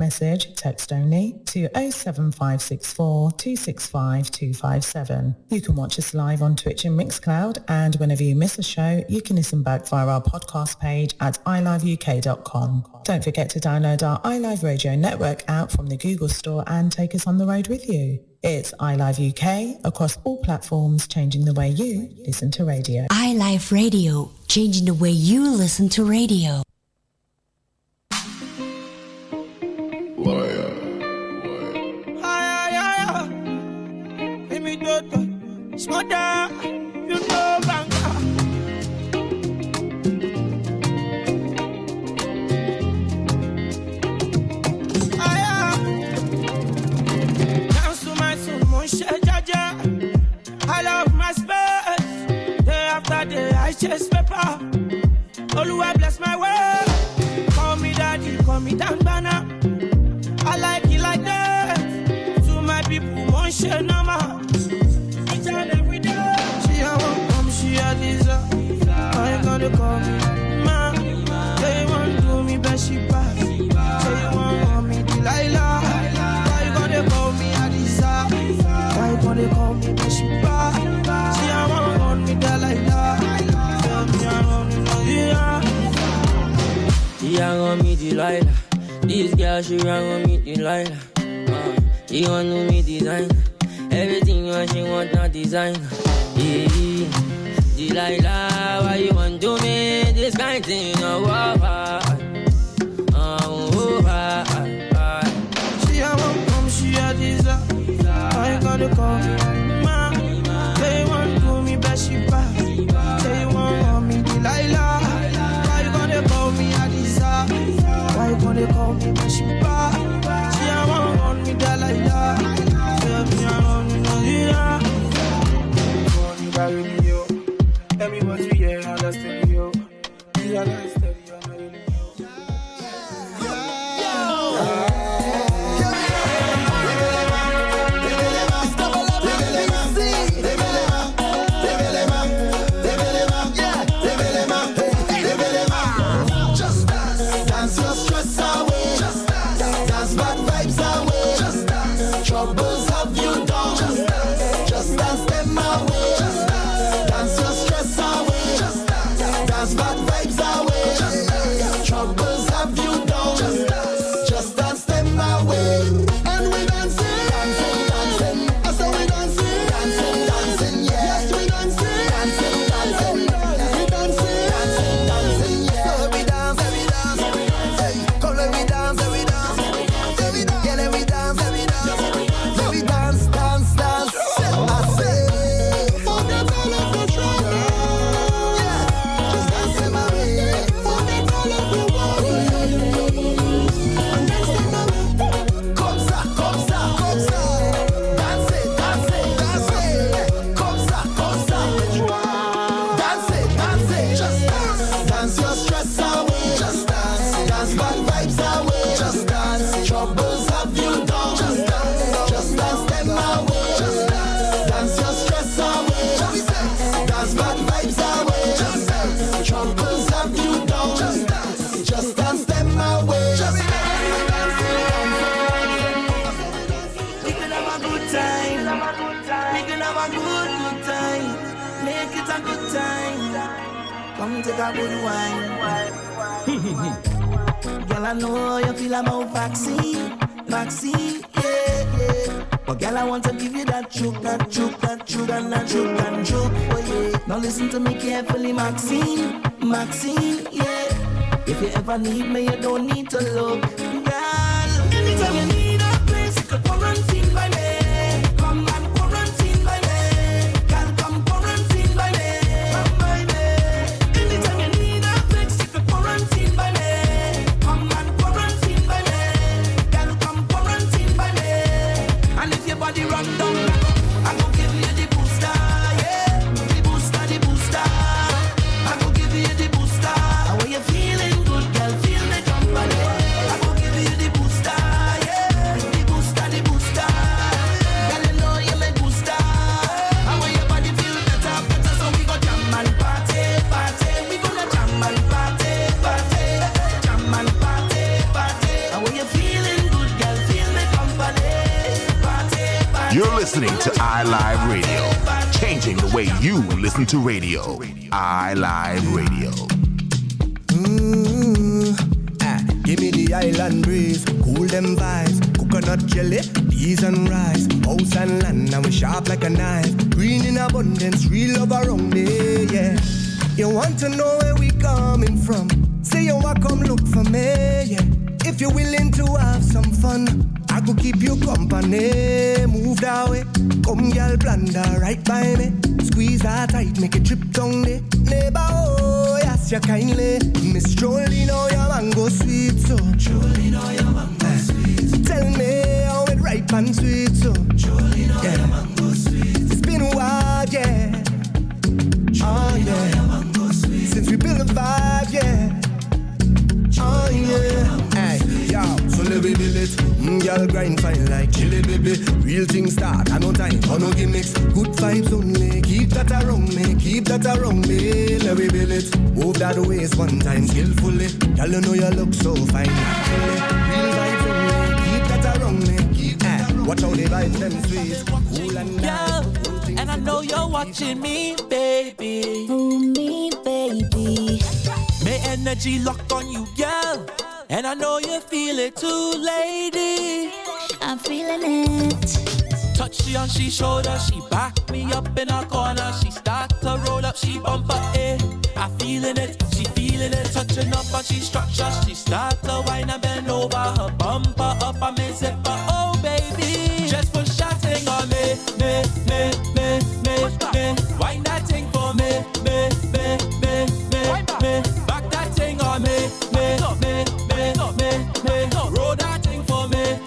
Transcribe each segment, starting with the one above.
message, text only, to 07564 265 257. You can watch us live on Twitch and Mixcloud, and whenever you miss a show, you can listen back via our podcast page at iliveuk.com. Don't forget to download our iLive Radio Network app from the Google Store and take us on the road with you. It's iLive UK across all platforms, changing the way you listen to radio. iLive Radio, changing the way you listen to radio. Smother, you know banga. Dance to my soul, mon cher Jaja. I love my space. Day after day, I chase paper. Oluwa bless my way. Call me daddy, call me Dangbana. I like it like that. To my people, mon cher Nama. Every day. She a want come, she a desire. I ain't gonna call me ma. They want do me best she pass. Say you want me Delilah. Why you gonna call me Adisa? Why you gonna call me best she pass? She a want me Delilah. Tell me I want me Nadia. She a want me Delilah. This girl she a want me Delilah. She want to me design. Everything what she want, not design. Yeah, Delilah, why you want to me this kind of thing? She a want come, she a desire. Why you gonna call me ma? They want to me best she pass. They want me Delilah. Why you gonna call me Adisa? Why you gonna call me best she pass? She a want me Delilah. Tell me I want me Nadia. Everybody here understand you. You understand you. Just dance your stress away. Just dance bad vibes away. Just dance troubles have you down. Just dance them away. Dance your stress away. Dance bad vibes away. Troubles have you down. Just dance them away. And we dancing, dancing, dancing. I saw we dancing, dancing, dancing. Yes, we dancing, dancing, dancing. We dancing, dancing, dancing. Yeah, so we dance, we dance. Hey, come let me dance, we dance. Yeah, let me dance, let me dance. Let me dance, dance, dance. I say, forget all of the trouble. Yeah, just dance in my way. Forget all of the worry. And dance in my way. Comme ça, comme ça, comme ça. Dansez, dansez, dansez. Comme ça, comme ça. Dansez, dansez. Just dance. Dance your stress away. Just dance. Dance bad vibes away. Just dance. Troubles have you down. Just dance. Just dance them away. Just dance. Dance your stress away. Just dance. Dance bad vibes away. Just dance. Troubles have you down. Just dance. Just dance them away. Just dance. We can have a good time. We can have a good time. Make it a good time. Come take a good wine. Girl, I know you feel about vaccine, yeah. But girl, I want to give you that choke, and that choke. Oh yeah. Now listen to me carefully, Maxine, yeah. If you ever need me, you don't need to look, girl. Anytime you need a place, you could quarantine by me. Come and quarantine by me. Girl, come quarantine by me. Come by me. Anytime you need a place, you could quarantine by me. Come and quarantine by me. Girl, come quarantine by me. And if your body run down, I go give you the booster, yeah. The booster. I go give you the booster. And when you're feeling good, girl, feel the company. I go give You're listening to iLive Radio, changing the way you listen to radio. iLive Radio. Give me the island breeze, cool them vibes, coconut jelly, peas and rice, house and land, now we sharp like a knife, green in abundance, real love around me, yeah. You want to know where we coming from, say you want come look for me, yeah. If you're willing to have some fun, I could keep you company, move that way, come girl, blunder right by me, squeeze that tight, make it trip down there, neighbor, oh, yes, you kindly, Miss Jolene, oh, your mango sweet, so, Jolene, oh, your mango sweet, tell me how it ripe and sweet, so, Jolene, oh, your mango sweet, it's been a while, yeah, Jolene, oh, yeah, your mango sweet, since we built a vibe, yeah, oh, yeah, hey, yo, so let me build it. Y'all grind fine like chili, baby. Real things start, I no time for no gimmicks. Good vibes only, keep that around me, keep that around me. Let me build it. Move that waist one time skillfully. Y'all know you look so fine. Real vibes only, keep that around me, keep that around me. Watch how they vibes them sweet, cool and nice. And I know you're watching me, baby. Oh, me, baby. My energy locked on you, girl. And I know you feel it too, lady. I'm feeling it. Touch she on she shoulder, she back me up in her corner. She start to roll up, she bumper it. I feeling it, she feeling it. Touching up on she structure, she start to whine and bend over. Her bumper up on me zipper, oh baby. Just push that thing on me. Whine that thing for me. Back that thing on me. Roll that thing for me.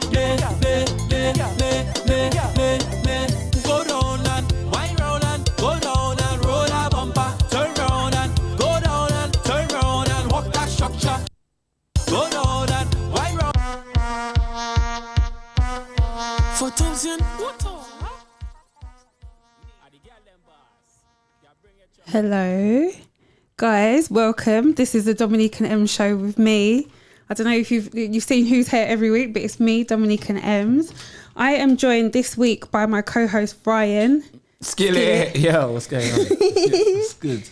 Go down and wind round and go down and roll that bumper. Turn round and go down and turn round and walk that structure. Go down and wind round. 4,000. Hello, guys. Welcome. This is the Dominican Emz Show with me. I don't know if you've seen who's here every week, but it's me, Dominican Emz. I am joined this week by my co-host Ryan Skillit. Yo, what's going on? It's good.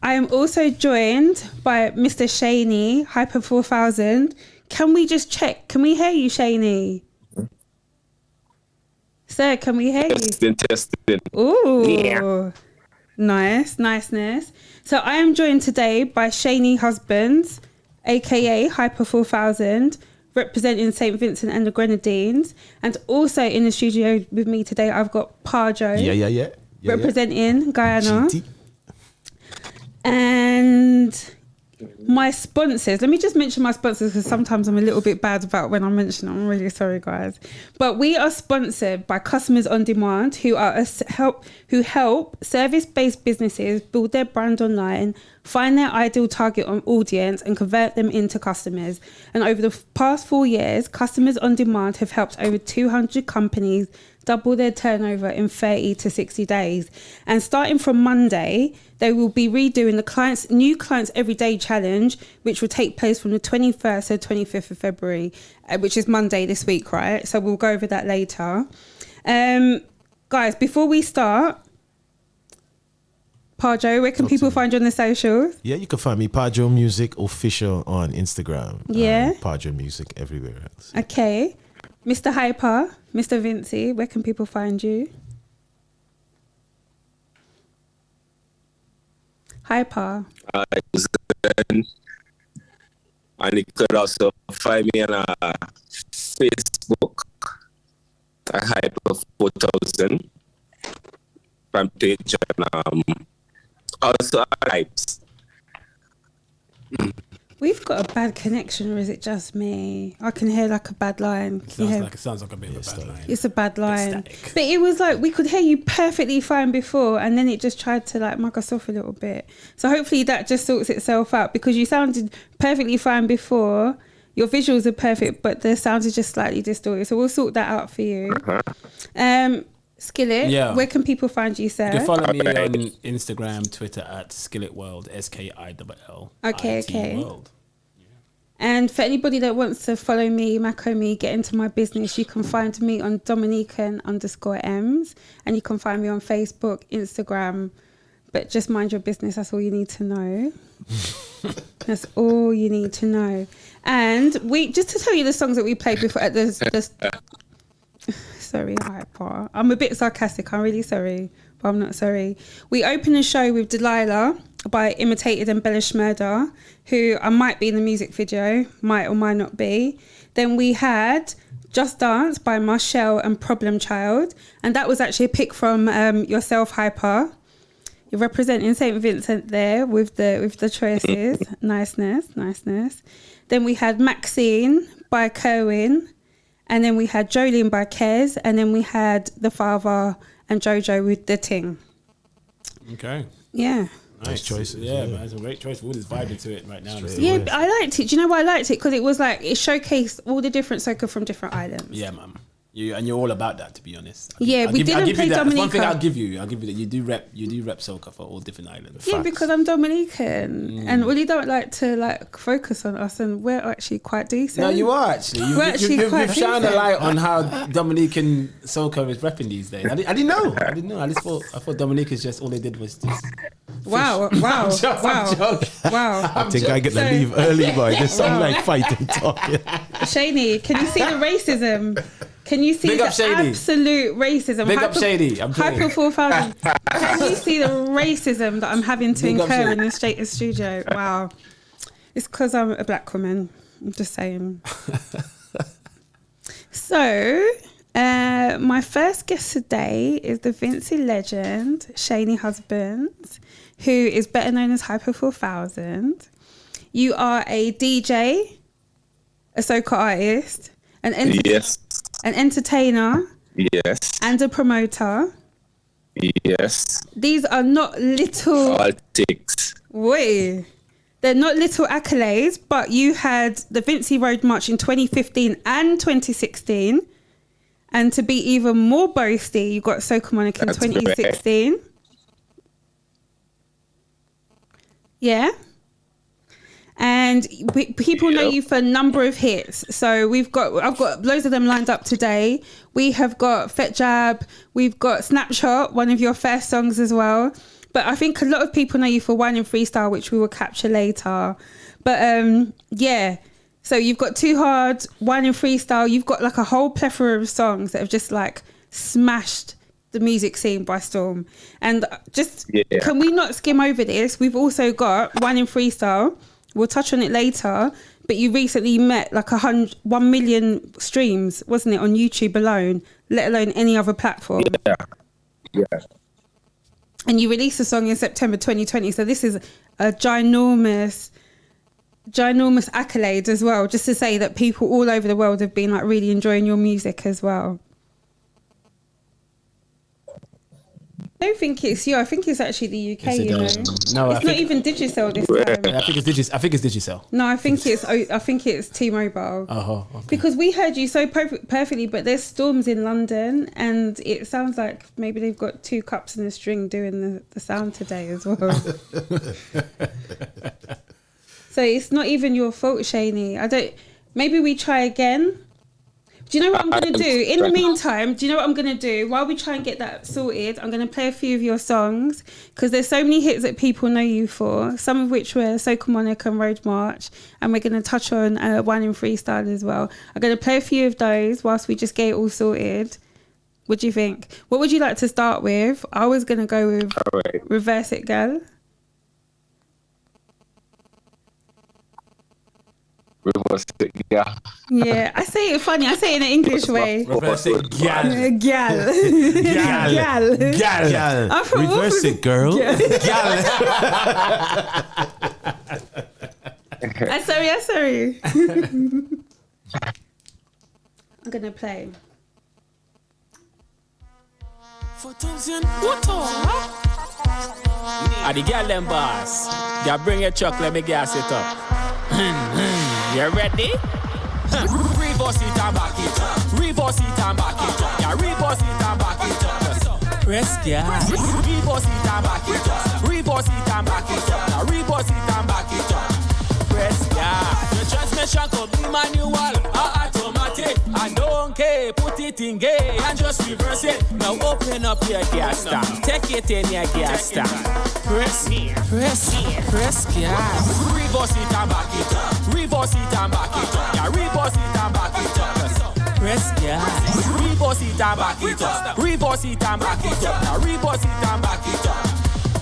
I am also joined by Mr. Shaney, Hypa 4000. Can we just check? Can we hear you, Shaney? Sir, can we hear you? Testing. Ooh. Yeah. Niceness. So I am joined today by Shaney Husbands, aka Hypa 4000, representing St. Vincent and the Grenadines. And also in the studio with me today, I've got Pahjo, representing Guyana. GT. And my sponsors, let me just mention my sponsors because sometimes I'm a little bit bad about when I mention them. I'm really sorry, guys. But we are sponsored by Customers on Demand, who help service-based businesses build their brand online, find their ideal target audience and convert them into customers. And over the past 4 years, Customers on Demand have helped over 200 companies double their turnover in 30 to 60 days. And starting from Monday, they will be redoing the new clients everyday challenge, which will take place from the 21st to 25th of February, which is Monday this week, right? So we'll go over that later. Guys, before we start, Pahjo, where can people find you on the socials? Yeah, you can find me pahjomusicofficial on Instagram. Yeah. Pahjo Music everywhere else. Okay. Mr. Hypa, Mr. Vincy, where can people find you? Hypa. And you could also find me on Facebook at Hypa 4000 from page and also Hypes. We've got a bad connection, or is it just me? I can hear like a bad line. It sounds like a bit of a bad line. It's a bad line. But it was like we could hear you perfectly fine before, and then it just tried to like mug us off a little bit. So hopefully that just sorts itself out, because you sounded perfectly fine before. Your visuals are perfect, but the sounds are just slightly distorted. So we'll sort that out for you. Skillit, where can people find you, sir? You can follow me on Instagram, Twitter at Skillit World, SKILL. Okay. World. And for anybody that wants to follow me, Mako me, get into my business, you can find me on Dominican_Emz, and you can find me on Facebook, Instagram. But just mind your business. That's all you need to know. That's all you need to know. And we just to tell you the songs that we played before at the sorry, Hypa. I'm a bit sarcastic. I'm really sorry, but I'm not sorry. We opened the show with Delilah by Imitated Embellished Murder, who I might be in the music video, might or might not be. Then we had Just Dance by Marshall and Problem Child, and that was actually a pick from yourself, Hypa. You're representing St. Vincent there with the choices. Niceness. Then we had Maxine by Kerwin, and then we had Jolene by Kez, and then we had The Father and Jojo with The Ting. Okay. Yeah. Nice choices. Yeah, man, it's a great choice. We're just vibing to it right now. Yeah, but I liked it. Do you know why I liked it? Because it was like, it showcased all the different soca from different islands. Yeah, man. And you're all about that, to be honest. We didn't play Dominica. One thing I'll give you that you do rep soca for all different islands. Yeah, Facts. because I'm Dominican, and really don't like to focus on us, and we're actually quite decent. No, you are actually. You've shined a light on how Dominican soca is repping these days. I didn't know. I thought Dominicans just all they did was just. Wow. Wow. I think I get to leave early, boy. There's some like fighting talking. Shaney, can you see the racism? Can you see the absolute racism? Big up Shady. I'm Hyper 4000. Can you see the racism that I'm having to incur in the studio? Wow. It's because I'm a black woman. I'm just saying. So, my first guest today is the Vincy legend, Shaney Husbands, who is better known as Hypa 4000. You are a DJ, a soca artist, an entertainer, yes, and a promoter. Yes. These are not little... Politics. Wait. They're not little accolades, but you had the Vincy Roadmarch in 2015 and 2016. And to be even more boasty, you got Soca Monarch in 2016. Right. Yeah. And people know you for a number of hits. So I've got loads of them lined up today. We have got Fet Jab, we've got Snapshot, one of your first songs as well. But I think a lot of people know you for Wineingfreestyle, which we will capture later. But yeah, so you've got toohard, Wineingfreestyle. You've got like a whole plethora of songs that have just like smashed the music scene by storm. And just can we not skim over this? We've also got Wineingfreestyle. We'll touch on it later, but you recently met like 1 million streams, wasn't it, on YouTube alone, let alone any other platform? Yeah. And you released a song in September 2020, so this is a ginormous accolade as well, just to say that people all over the world have been like really enjoying your music as well. I don't think it's you. I think it's actually the UK. No, it's not even Digicel this time. I think it's Digicel. No, I think it's T-Mobile. Oh, okay. Because we heard you so perfectly, but there's storms in London, and it sounds like maybe they've got 2 cups in a string doing the sound today as well. So it's not even your fault, Shaney. Maybe we try again. Do you know what I'm going to do? In the meantime, do you know what I'm going to do? While we try and get that sorted, I'm going to play a few of your songs, because there's so many hits that people know you for, some of which were Soca Monarch and Roadmarch, and we're going to touch on Wineingfreestyle as well. I'm going to play a few of those whilst we just get it all sorted. What do you think? What would you like to start with? I was going to go with Reverse It, Girl. Reverse it, yeah. Yeah, I say it funny. I say it in an English way. Reverse it, gal. Gal. Reverse it, girl. Gal. I'm sorry. I'm gonna play. Are the girl them boss? Yeah, bring your truck, let me gas it up. You ready? Reverse it and back it up. Reverse it and back it up. Yeah, reverse it and back it up. Press gas. Reverse it and back it up. Reverse it and back it up. Yeah, reverse it and back it up. Press gas. You trust me Transmission could be manual or automatic. I don't care, put it in gay and just reverse it. Now open up your gas tank, take it in your gas tank. Press gas. Reverse it and back it up. Reverse it and back it up. Yeah, reverse it and back it up. Press gas. Reverse it and back it up. Reverse it and back it up. Now reverse it and back it up.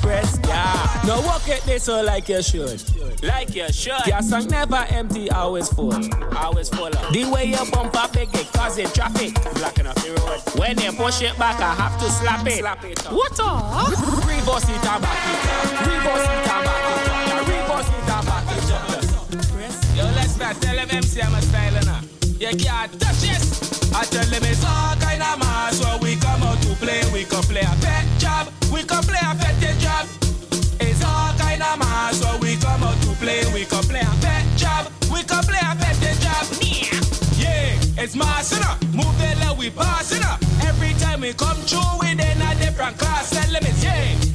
Press gas. Now walk it this so like you should. Like you should. Gas tank never empty, always full. Always full up. The way you bump up it causing traffic. Blocking up the road. When you push it back, I have to slap it. Slap it up. What up? Reverse it and back it up. Reverse it and back it up. Now reverse it and back it up. Yo, let's start. Tell them MC I'm a styler now. You can't touch this. I tell them it's all kind of mass. So we come out to play. We can play a pet job. We can play a fetish job. It's all kind of mass. So we come out to play. We can play a pet job. We can play a fetish job. Yeah, it's mass enough. Move the leg, we pass enough. Every time we come through within a different class. Tell them it's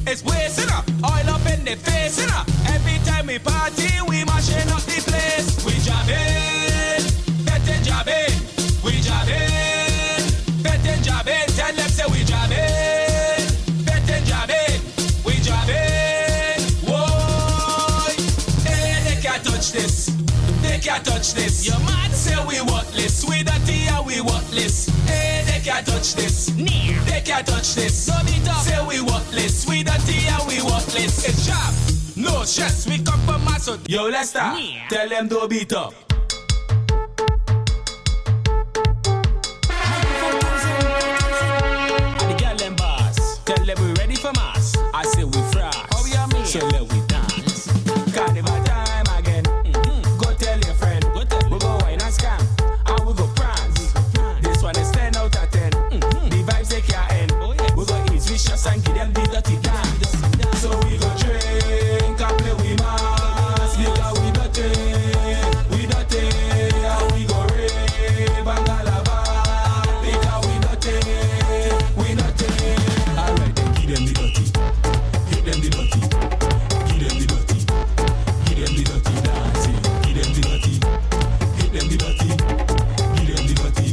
it's waste enough. Oil up in the face enough. Every time we party, we mashing up the place. We jabbing, fetish jabbing. We jabbing, fetish jabbing. Tell them say we jabbing, fetish jabbing. We jabbing. Whoa, hey, they can't touch this. They can't touch this. Your man say we worthless. We dirty and we worthless. Hey, they can't touch this. They can't touch this. Say we worthless. We dirty and we worthless. It's job. No stress. We come from muscle. Yo, let's start. Tell them don't beat up. And the girl them boss. Tell them we ready for mass. I say we frost. How you mean? So let we dance. Carnival time again. Go tell your friend. We go wine and scam. And we go prance. This one is 10 out of 10. The vibes they can't end. We go eat vicious and give them the dirty dance. So we go drink and play with mass. Because we dirty. We dirty. And we go rave and galava. Because we dirty. We dirty. Alright then give them the dirty. Give them the dirty. Give them the dirty. Give them the dirty dancing. Give them the dirty. Give them the dirty. Give them the dirty.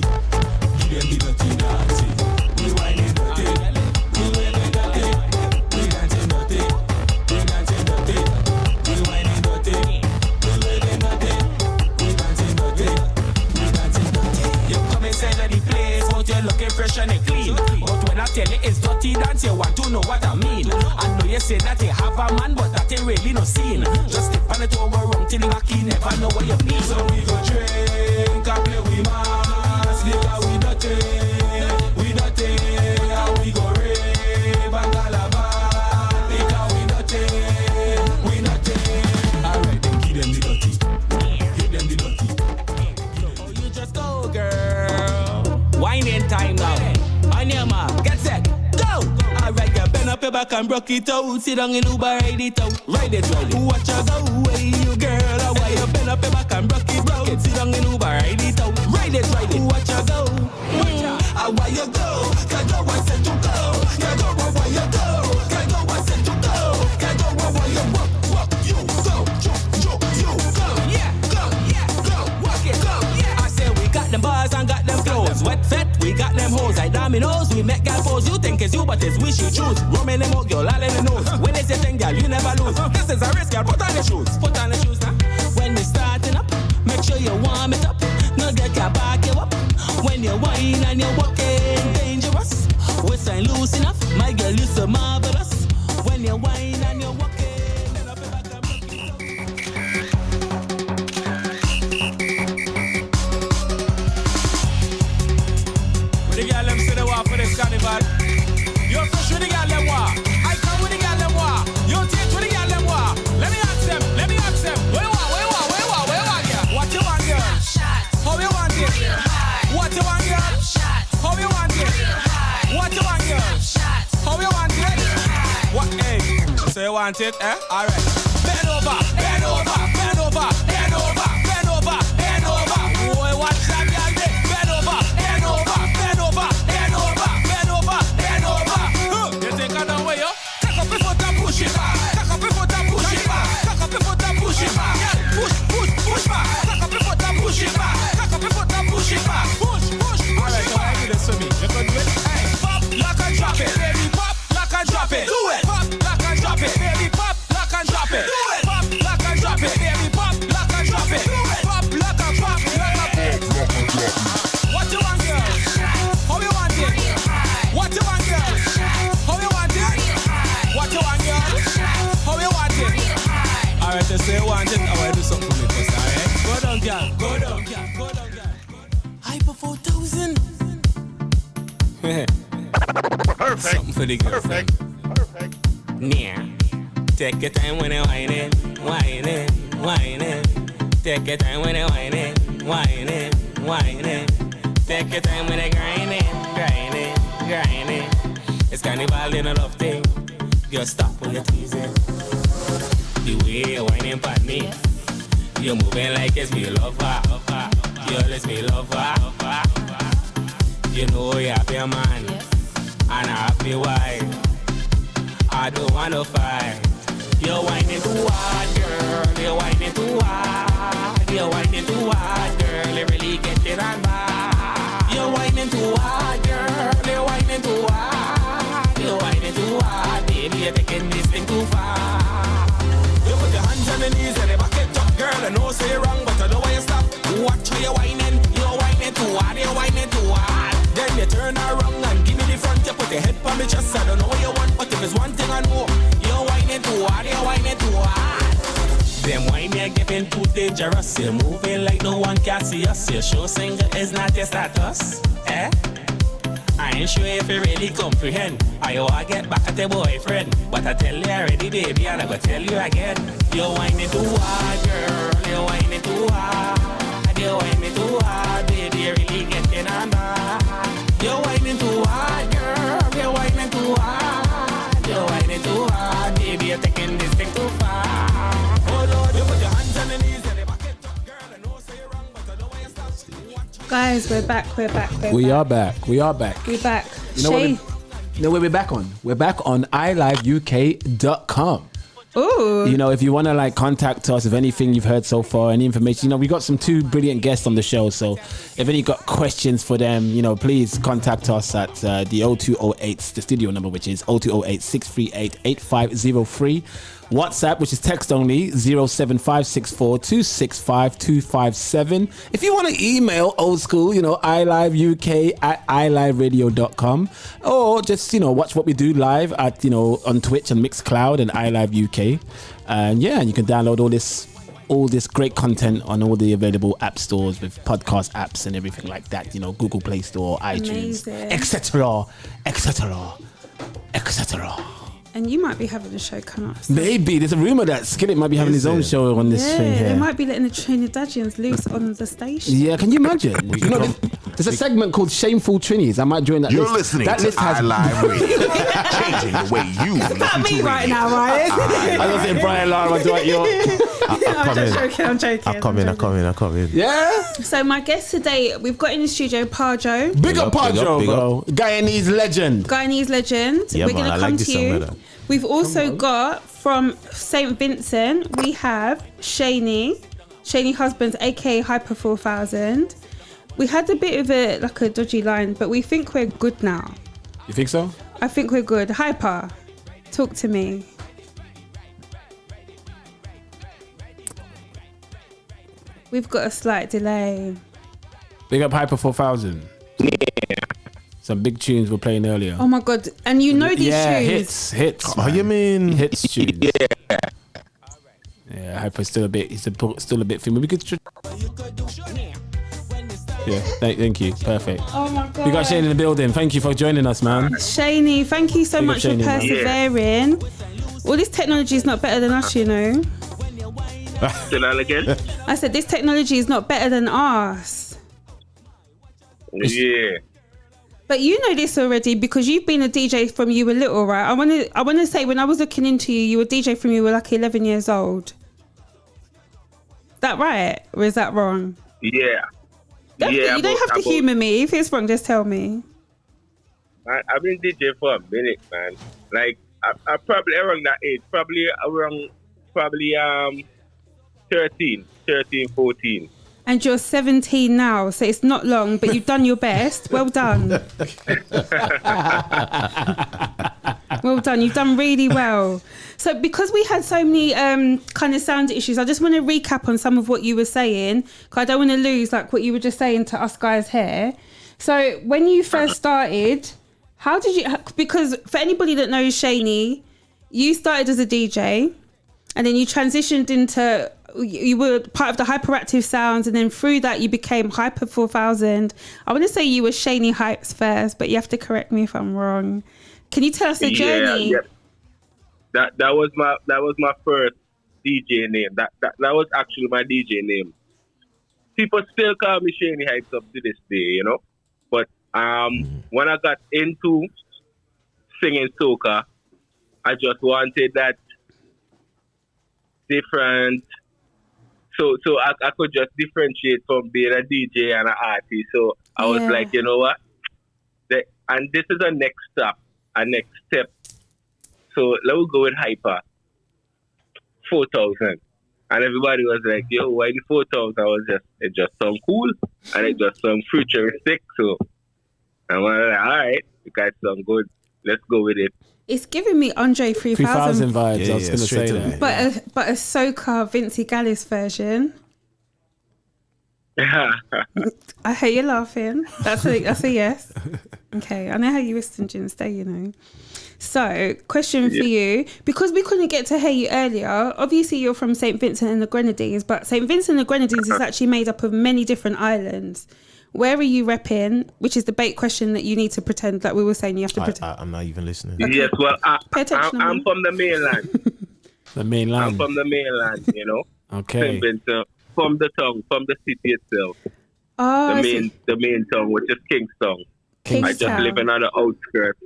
Give them the dirty dancing. We whining dirty. We waving dirty. We dancing dirty. We dancing dirty. We whining dirty. We waving dirty. We dancing dirty. We dancing dirty. You come inside of the place, but you're looking fresh and clean. But when I tell you it's dirty dance, you want to know what I mean. I know you say that you have a man, but that ain't really no scene. Just step on it over wrong till you lucky, never know what you mean. So we go drink and play with mass. Because we dirty. We dirty. And we go rave and galava. Because we dirty. We dirty. Alright then give them the dirty. Give them the dirty. Oh, you just go, girl. Whining time now. On your mark, get set, go! Alright, girl, bend up your back and broke it out. Sit down in Uber, ride it out. Ride it, ride it. Watch her go away, you girl. Why you bend up your back and broke it, broke it. Sit down in Uber, ride it out. Ride it, ride it. Watch her go. Why you go? Can't go, I said to go. Can't go, why you go? Can't go, I said to go. Can't go, why you walk, you go. You go. Yeah, go, walk it, go. Yeah. I say we got them bars and got them clothes. Wet fet, we got them hoes like dominoes. We make gal pose. You think it's you, but it's we she choose. Roaming them out, girl, all in the nose. When they say thing, girl, you never lose. This is a risk, girl. Put on the shoes. Put on the shoes now. When we starting up, make sure you warm it up. No girl can back you up. When you whine and you walking, dangerous. Waist ain't loose enough. My girl, you so marvelous. When you whine and you walking. The girl them say they want for this carnival. You're fresh with the girl them war. I come with the girl them war. You take with the girl them war. Let me ask them. Where you want, girl? What you want, girl? How you want it? What you want, girl? How you want it? What you want, girl? How you want it? What, hey? So you want it, eh? Alright. Bend over. Boy, watch that girl there. Bend over. You take her down where you? Cock up your foot and push it back. Cock up your foot and push it back. Push back. Cock up your foot and losing. Perfect. Something for the girl. Perfect. Yeah. Take your time when you're whining. Take your time when you're whining. Take your time when you're grinding. It's carnival in a love thing. Girl, stop when you're teasing. The way you're whining for me. You're moving like it's me lover. Girl, it's me lover. You know you have your man and I have your wife. I don't wanna fight. You're whining too hard, girl. You're whining too hard. You're whining too hard, girl. You're really getting on by. You're whining too hard, girl. You're whining too hard. You're whining too hard, baby. You're taking this thing too far. You put your hands on the knees and the back it up, girl. I know say wrong, but I know why you stop. Watch how you're whining. You're whining too hard. You're whining too hard. Then you turn around and give me the front. You put your head on me chest. I don't know what you want, but if it's one thing I know, you're whining too hard. You're whining too hard. Them wine you're getting too dangerous. You're moving like no one can see us. Your show singer is not your status. I ain't sure if you really comprehend. I I get back at your boyfriend, but I tell you already, baby, and I go tell you again. You're whining too hard, girl. You're whining too hard. You're whining too hard, baby. You're really getting on by. You're whining too hard, girl. You're whining too hard. You're whining too hard, baby. You're taking this thing too far. Oh Lord, you put your hands on the knees and the back it up, girl. I know say you're wrong, but I know why you stop. Guys, we're back. We are back. We're back. You know where we're back on? We're back on iliveuk.com. Ooh. You know, if you want to like contact us, if anything you've heard so far, any information, you know, we got some two brilliant guests on the show. So if any got questions for them, you know, please contact us at the 0208, the studio number, which is 0208 638 8503. WhatsApp, which is text only, 07564 265 257. If you want to email old school, you know, iliveuk@iliveradio.com, or just, you know, watch what we do live at, you know, on Twitch and Mixcloud and iLiveUK. And yeah, you can download all this great content on all the available app stores with podcast apps and everything like that, you know, Google Play Store, iTunes, etc. And you might be having a show come up. So. Maybe. There's a rumour that Skillit might be having his own show on this thing here. They might be letting the Trinidadians loose on the station. Yeah, can you imagine? You know, there's a segment called Shameful Trinis. I might join that list. You're listening that to list has iLive Radio, changing the way you listen Not to me radio. right now, Ryan. I was saying Brian Lara, do what you're... I'm joking. I come in. Yeah? So my guest today, we've got in the studio Pahjo. Big up Pahjo, bro. Guyanese legend. Yeah, We're going to come to you. Song, We've also got from St. Vincent, we have Shani Husbands, aka Hypa 4000. We had a bit of a dodgy line, but we think we're good now. You think so? I think we're good. Hypa, talk to me. We've got a slight delay. Big up Hypa 4000. Yeah. Some big tunes we're playing earlier. Oh my god! And you know these tunes? hits. Oh, you mean hits tunes? Yeah, Hypa's still a bit. He's still a bit thin. We could. Yeah, thank you. Perfect. Oh my god! We got Shane in the building. Thank you for joining us, man. Shani, thank you so much for persevering. All this technology is not better than us, you know. Say that again? I said this technology is not better than us. Yeah. But you know this already because you've been a DJ from you were little, right? I want to say when I was looking into you, you were a DJ from you were like 11 years old. That right? Or is that wrong? Yeah. You don't have to humour me. If it's wrong, just tell me. I've been DJ for a minute, man. Like I probably around that age, probably 13, 14. And you're 17 now, so it's not long, but you've done your best. Well done. Well done. You've done really well. So because we had so many kind of sound issues, I just want to recap on some of what you were saying, because I don't want to lose like what you were just saying to us guys here. So when you first started, how did you... Because for anybody that knows Shani, you started as a DJ, and then you transitioned into you were part of the Hyperactive Sounds, and then through that you became Hyper 4000. I want to say you were Shaney Hypes first, but you have to correct me if I'm wrong. Can you tell us the journey? Yeah. That was my first DJ name. That was actually my DJ name. People still call me Shaney Hypes up to this day, you know. But when I got into singing soca, I just wanted that different. So I could just differentiate from being a DJ and an artist. So I was like, you know what? And this is a next step. So let's go with Hypa 4000. And everybody was like, yo, why the 4000? It just sound cool. And it just sound futuristic. So I was like, all right, you guys sound good. Let's go with it. It's giving me Andre 3000 vibes. I was going to say that. But a Soca Vincy Gallis version. I hear you laughing. That's a yes. Okay, I know how you Western gin stay, you know. So, question for you, because we couldn't get to hear you earlier, obviously you're from St. Vincent and the Grenadines, but St. Vincent and the Grenadines is actually made up of many different islands. Where are you repping? Which is the bait question that you need to pretend, like we were saying, you have to pretend. I'm not even listening. Okay. Yes, well, I'm from the mainland. The mainland. I'm from the mainland, you know. Okay. St. Vincent, from the town, from the city itself. Oh, the main town, which is Kingstown. I just live in on the outskirts.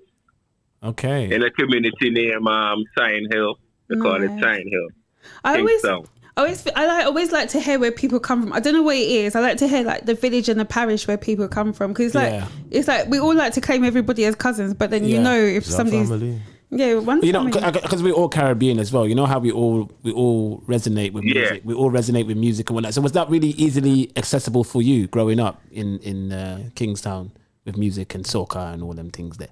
Okay. In a community named Sign Hill. They call it Sign Hill. I always like to hear where people come from. I don't know what it is. I like to hear like the village and the parish where people come from, because it's like we all like to claim everybody as cousins, but then you know if somebody's family. Because we're all Caribbean as well. You know how we all resonate with music. We all resonate with music and whatnot. So was that really easily accessible for you growing up in Kingstown with music and soca and all them things there?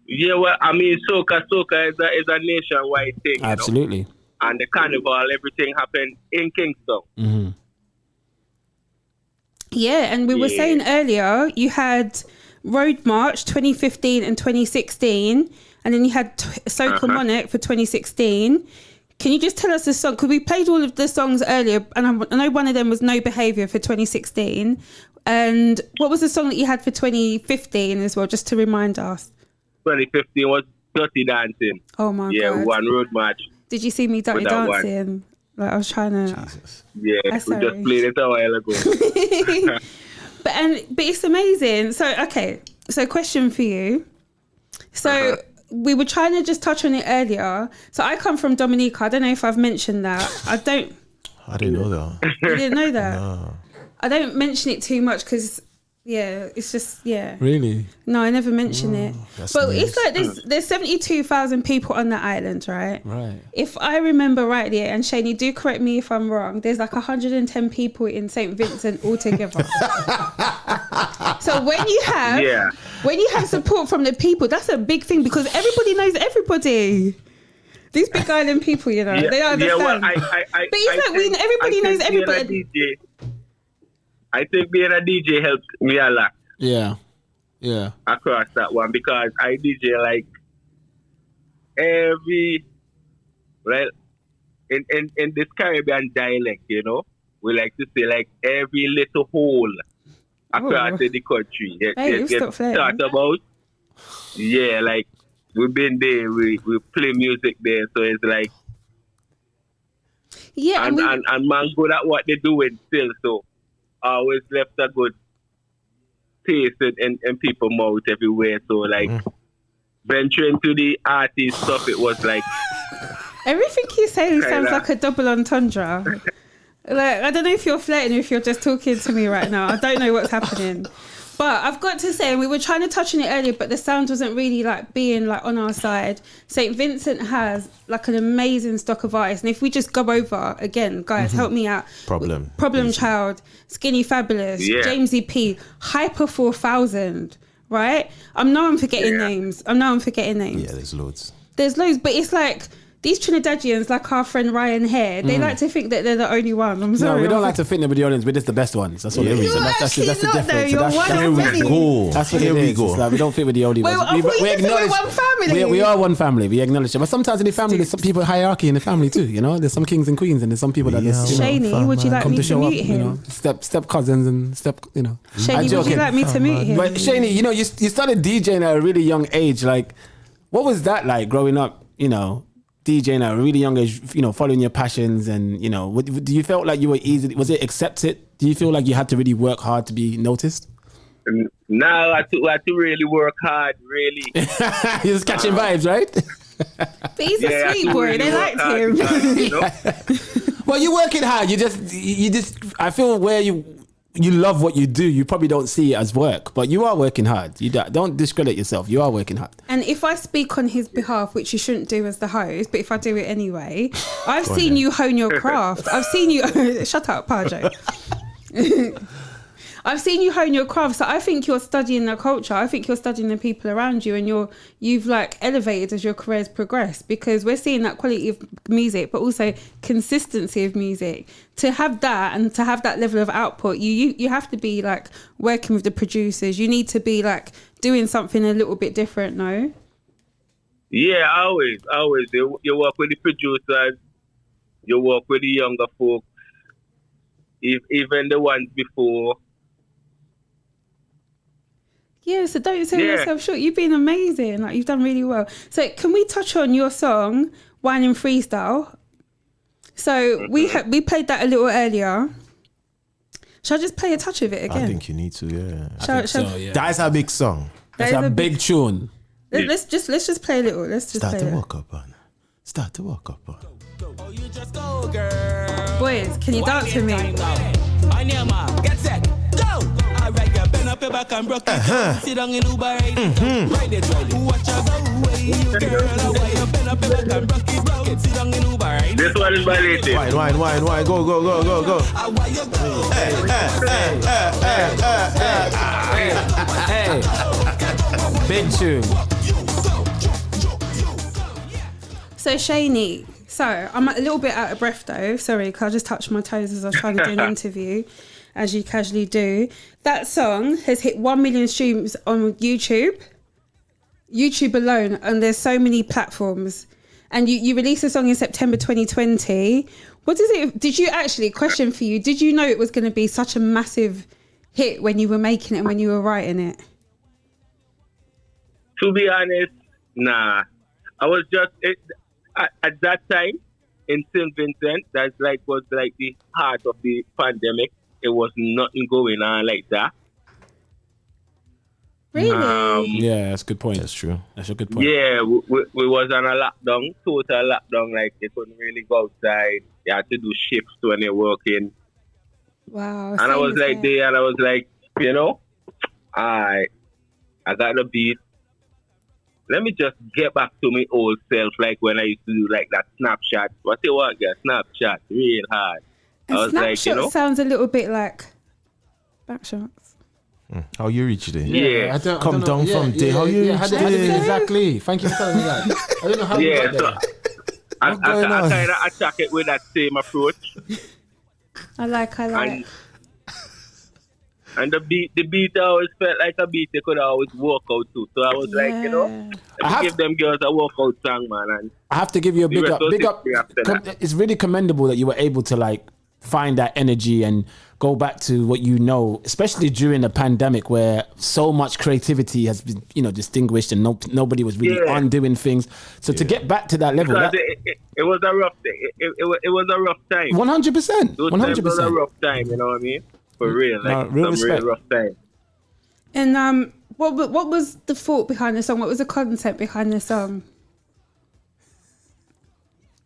Yeah, well, I mean, soca is a nationwide thing. Absolutely. You know? And the carnival, everything happened in Kingston. Mm-hmm. Yeah, and we were saying earlier, you had Roadmarch 2015 and 2016, and then you had Soca Monarch for 2016. Can you just tell us the song? Because we played all of the songs earlier, and I know one of them was No Behaviour for 2016. And what was the song that you had for 2015 as well, just to remind us? 2015 was Dirty Dancing. Oh my God. Yeah, one Roadmarch. Did you see me Dirty Dancing? Like I was trying to... Jesus. Yeah, we just played it a while ago. But it's amazing. So question for you. So we were trying to just touch on it earlier. So I come from Dominica. I don't know if I've mentioned that. I didn't know that. You didn't know that? No. I don't mention it too much because... Yeah, it's just, Really? No, I never mention it. But nice. it's like there's 72,000 people on that island, right? Right. If I remember rightly, and Shaney, do correct me if I'm wrong, there's like 110 people in St. Vincent altogether. So when you have support from the people, that's a big thing, because everybody knows everybody. These big island people, you know, they don't understand. Well, but it's like everybody knows everybody. I think being a DJ helped me a lot. Yeah. Across that one, because I DJ like in this Caribbean dialect, you know, we like to say like every little hole across the country. Talk about, like we've been there, we play music there, so it's like, and man good at what they're doing still, so always left a good taste in people's mouth everywhere. So like venturing to the artist stuff, it was like everything you say sounds like a double entendre. Like I don't know if you're flirting or if you're just talking to me right now. I don't know what's happening. But I've got to say, we were trying to touch on it earlier, but the sound wasn't really like being like on our side. St. Vincent has like an amazing stock of artists. And if we just go over again, guys, help me out. Problem Child, Skinny Fabulous, Jamesy P, Hyper 4000, right? I know I'm forgetting names. Yeah, there's loads. There's loads, but it's like these Trinidadians, like our friend Ryan here, they like to think that they're the only one. I'm sorry. No, we don't like to think that we're the audience. We're just the best ones. That's what it is. That's the difference. You're one Here we go. That's what it is. It's like we don't think we're the only ones. We acknowledge one family. We are one family. We acknowledge it. But sometimes in the family, there's some people hierarchy in the family too. You know, there's some kings and queens, and there's some people that just Shaney, would you like me to meet him? You know, step cousins and step. You know, Shaney, would you like me to meet him? But Shaney, you know, you started DJing at a really young age. Like, what was that like growing up? You know, DJing at a really young age, you know, following your passions, and you know, do you felt like you were easy? Was it accepted? Do you feel like you had to really work hard to be noticed? No, I had to really work hard. Really, you're just catching vibes, right? But he's a sweet boy. Really they liked him. You know? Well, you're working hard. You just. I feel where you love what you do, you probably don't see it as work, but you are working hard. You don't discredit yourself. You are working hard. And if I speak on his behalf, which you shouldn't do as the host, but if I do it anyway, I've seen you hone your craft. I've seen you... Shut up, Pahjo. I've seen you hone your craft. So I think you're studying the culture. I think you're studying the people around you, and you've like elevated as your career's progressed, because we're seeing that quality of music, but also consistency of music. To have that and to have that level of output, you have to be like working with the producers. You need to be like doing something a little bit different, no? Yeah, always. You work with the producers, you work with the younger folks, even the ones before. Yeah, so don't sell yourself short. You've been amazing. Like, you've done really well. So can we touch on your song, Wineingfreestyle? So we played that a little earlier. Shall I just play a touch of it again? I think you need to, yeah. Yeah. That's a big song. That's a big tune. Let's just play a little. Let's just Start play to it. walk up on. Start to walk up on. Oh, you just go, girl. Boys, can you dance with me? On your mark, get set, go! Alright, girl, bend up your back and broke it. Sit down in Uber, ride it. Watch your go away, you girl. Away, you bend up your back and broke it. Sit down in Uber, ride This one is my latest. Wine. Go. Hey. Big tune. So Shaney, I'm a little bit out of breath though. Sorry, because I just touched my toes as I was trying to do an interview, as you casually do. That song has hit 1 million streams on YouTube alone, and there's so many platforms. And you released a song in September 2020. Did you actually, question for you, did you know it was going to be such a massive hit when you were making it and when you were writing it? To be honest, nah. I was just... At that time, in stvincent, was the heart of the pandemic. It was nothing going on like that. Really? Yeah, that's a good point. That's true. That's a good point. Yeah, we was on a lockdown, total lockdown. Like, you couldn't really go outside. You had to do shifts when you're working. Wow. And I was like there, and I was like, you know, I got the beat. Let me just get back to my old self, like when I used to do like that Snapchat. What you want, girl? Snapchat, real hard. And I was Snapchat like, you know, sounds a little bit like Backshots. How you reached it? Yeah. I don't Come know. down from there. How you reached how did it? exactly? Thank you for telling me that. I don't know how you got there. I kind of attack it with that same approach. I like. And the beat always felt like a beat they could always walk out to. So I was like, you know, let me give them girls a walkout song, man. And I have to give you a big up. It's really commendable that you were able to like find that energy and go back to what you know, especially during the pandemic where so much creativity has been, you know, distinguished and nobody was really on doing things. So to get back to that level, it was a rough thing. It was a rough time. 100%. 100%. It was a rough time. You know what I mean? For real, like real respect. Real rough time. And what was the thought behind the song? What was the concept behind the song?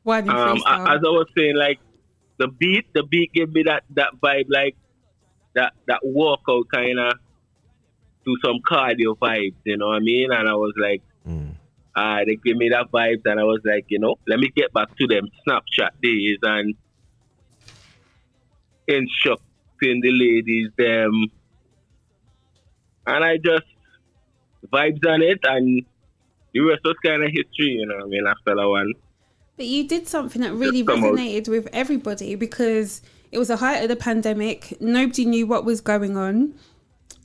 Why did freestyle? As I was saying, like the beat gave me that vibe, like that walkout kind of to some cardio vibes. You know what I mean? And I was like, they gave me that vibe, and I was like, you know, let me get back to them Snapchat days and instruct the ladies, them, and I just vibes on it, and the rest was kind of history, you know what I mean, after that one. But you did something that really resonated with everybody because it was the height of the pandemic. Nobody knew what was going on.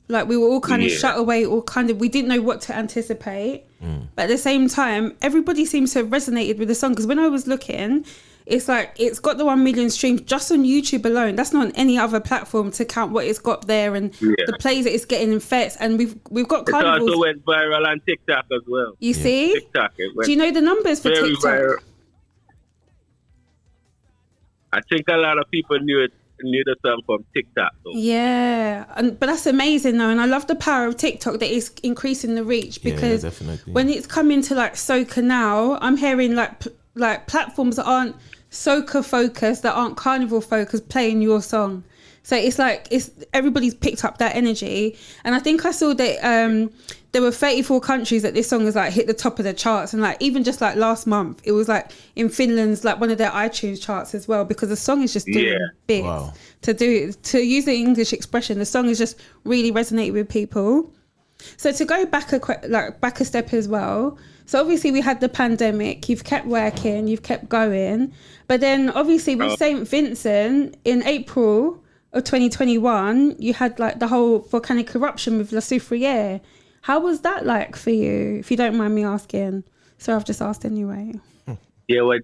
Like we were all kind of shut away, or kind of, we didn't know what to anticipate. But at the same time, everybody seems to have resonated with the song. Because when I was looking, it's like, it's got the 1 million streams just on YouTube alone. That's not on any other platform to count what it's got there and the plays that it's getting in fetes. And we've got carnivals. It also went viral on TikTok as well. You see? TikTok. Do you know the numbers for TikTok? Viral. I think a lot of people knew the song from TikTok though. Yeah, but that's amazing though, and I love the power of TikTok that is increasing the reach, because when it's coming to like soca now, I'm hearing like platforms that aren't soca focused, that aren't carnival focused, playing your song. So it's like everybody's picked up that energy, and I think I saw that there were 34 countries that this song has like hit the top of the charts, and like even just like last month it was like in Finland's like one of their iTunes charts as well, because the song is just doing bits. Wow. To use the English expression, the song is just really resonating with people. So to go back a step as well, so obviously we had the pandemic, you've kept working, you've kept going, but then obviously with St. Vincent in April of 2021, you had like the whole volcanic eruption with La Soufriere. How was that like for you, if you don't mind me asking? So I've just asked anyway. Yeah, well,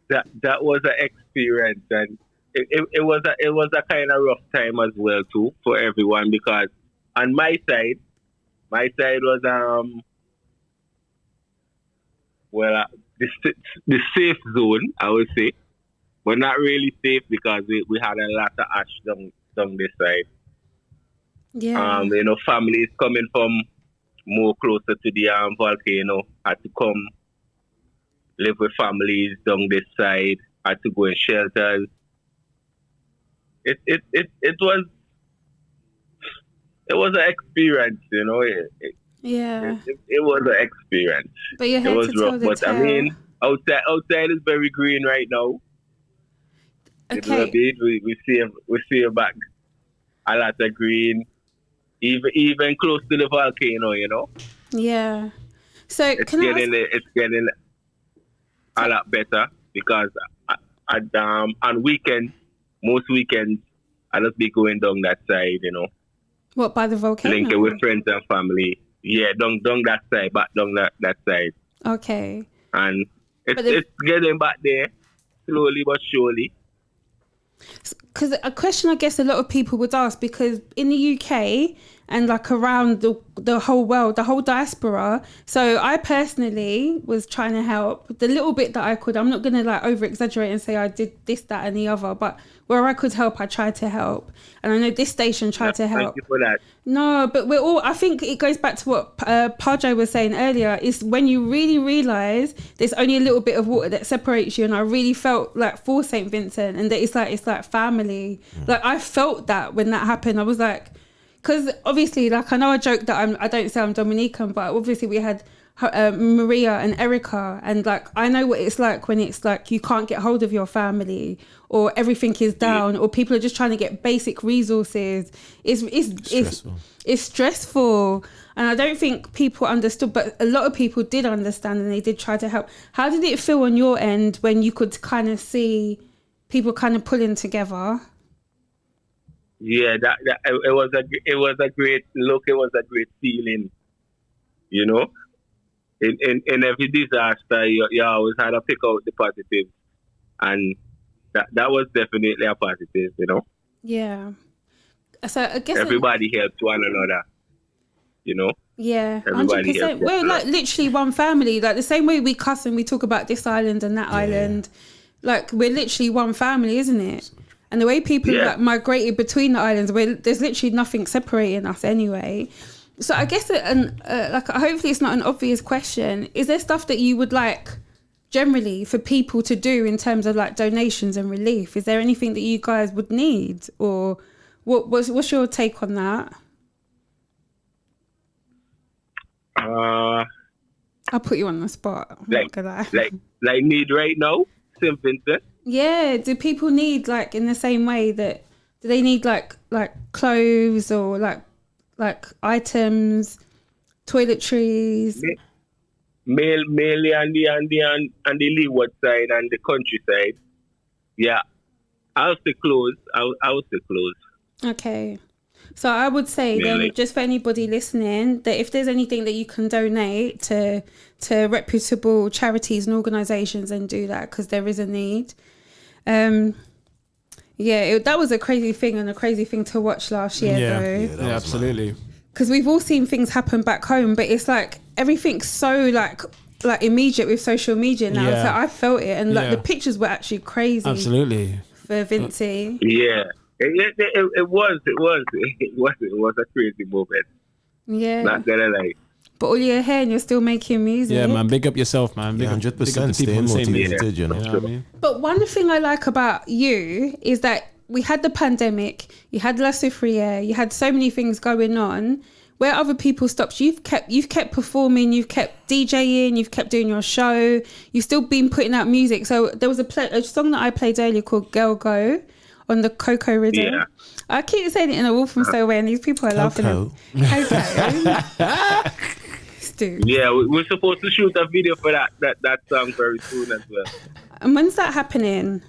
that was an experience, and it was a kind of rough time as well too for everyone, because on my side was the safe zone, I would say, but not really safe because we had a lot of ash down this side. Yeah. Families coming from more closer to the volcano had to come live with families down this side, had to go in shelters. It was an experience, It was an experience. But you had to tell the tale. I mean, outside is very green right now. Okay. We see back a lot of green. Even close to the volcano, Yeah. So it's getting a lot better, because on weekends, most weekends, I just be going down that side, What, by the volcano? Linking with friends and family. Yeah, down that side, back down that side. Okay. And it's getting back there, slowly but surely. Because a question I guess a lot of people would ask, because in the UK and like around the whole world, the whole diaspora, so I personally was trying to help the little bit that I could. I'm not going to like over exaggerate and say I did this, that and the other, but where I could help, I tried to help. And I know this station tried to help. Thank you for that. No, but I think it goes back to what Pahjo was saying earlier, is when you really realise there's only a little bit of water that separates you. And I really felt like for St. Vincent, and that it's like family. Like I felt that when that happened, I was like, because obviously, like I know I joke that I don't say I'm Dominican, but obviously we had Maria and Erica, and like I know what it's like when it's like you can't get hold of your family, or everything is down, or people are just trying to get basic resources. It's stressful, and I don't think people understood, but a lot of people did understand, and they did try to help. How did it feel on your end when you could kind of see people kind of pulling together? Yeah, it was a great look. It was a great feeling, In every disaster, you always had to pick out the positives, and that was definitely a positive, Yeah. So I guess everybody helped one another, Yeah, everybody 100%. We're like literally one family. Like the same way we cuss and we talk about this island and that island, like we're literally one family, isn't it? And the way people like migrated between the islands, there's literally nothing separating us anyway. So I guess like hopefully it's not an obvious question. Is there stuff that you would like generally for people to do in terms of like donations and relief? Is there anything that you guys would need, or what's your take on that? I'll put you on the spot. Like need right now, St. Vincent. Yeah, do people need like in the same way that do they need like clothes or like items, toiletries? mainly on the leeward side and the countryside. Yeah, I'll stay close. I'll stay close. Okay. So I would say then, just for anybody listening, that if there's anything that you can donate to reputable charities and organisations, then do that, because there is a need. That was a crazy thing and a crazy thing to watch last year, though. Yeah, absolutely. Because we've all seen things happen back home, but it's like everything's so like immediate with social media now. Yeah. So I felt it, and like the pictures were actually crazy. Absolutely. For Vincy. Yeah. It was a crazy moment. Yeah. Not gonna lie. But all your hair and you're still making music. Yeah, man. Big up yourself, man. Big 100% staying motivated, you know. You know what I mean? But one thing I like about you is that we had the pandemic, you had La Soufriere, you had so many things going on. Where other people stopped, you've kept performing, you've kept DJing, you've kept doing your show, you've still been putting out music. So there was a song that I played earlier called Girl Go on the Coco rhythm. Yeah. I keep saying it in a Wolf and So way, and these people are laughing at Coco. Stu. Yeah, we're supposed to shoot a video for that song very soon as well. And when's that happening?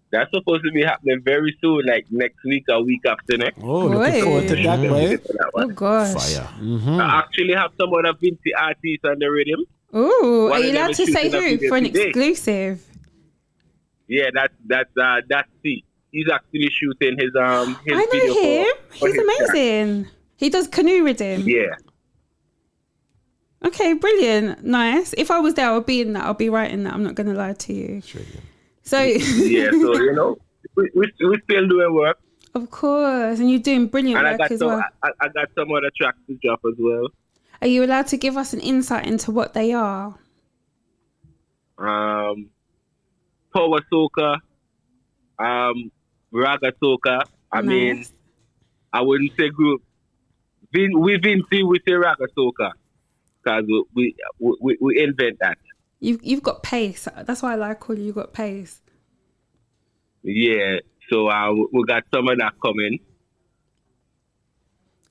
That's supposed to be happening very soon, like next week or week after next. Oh, looking forward to that, boy. Oh, gosh. Fire. Mm-hmm. I actually have some other Vincy artists on the rhythm. Oh, are you allowed to say who for an exclusive? Yeah, that's C. He's actually shooting his I know video him. for He's amazing. Track. He does canoe rhythm. Yeah. Okay, brilliant. Nice. If I was there, I'll be in that. I'll be writing that. I'm not going to lie to you. Sure, yeah. So yeah, so you know, we're still doing work. Of course, and you're doing brilliant work as well. I got some other tracks to drop as well. Are you allowed to give us an insight into what they are? Power Soca, Raga Soca. I mean, I wouldn't say group. We Vincy, we say Raga Soca, because we invent that. You've got pace. That's why I like calling you got pace. Yeah, so we got some of that coming.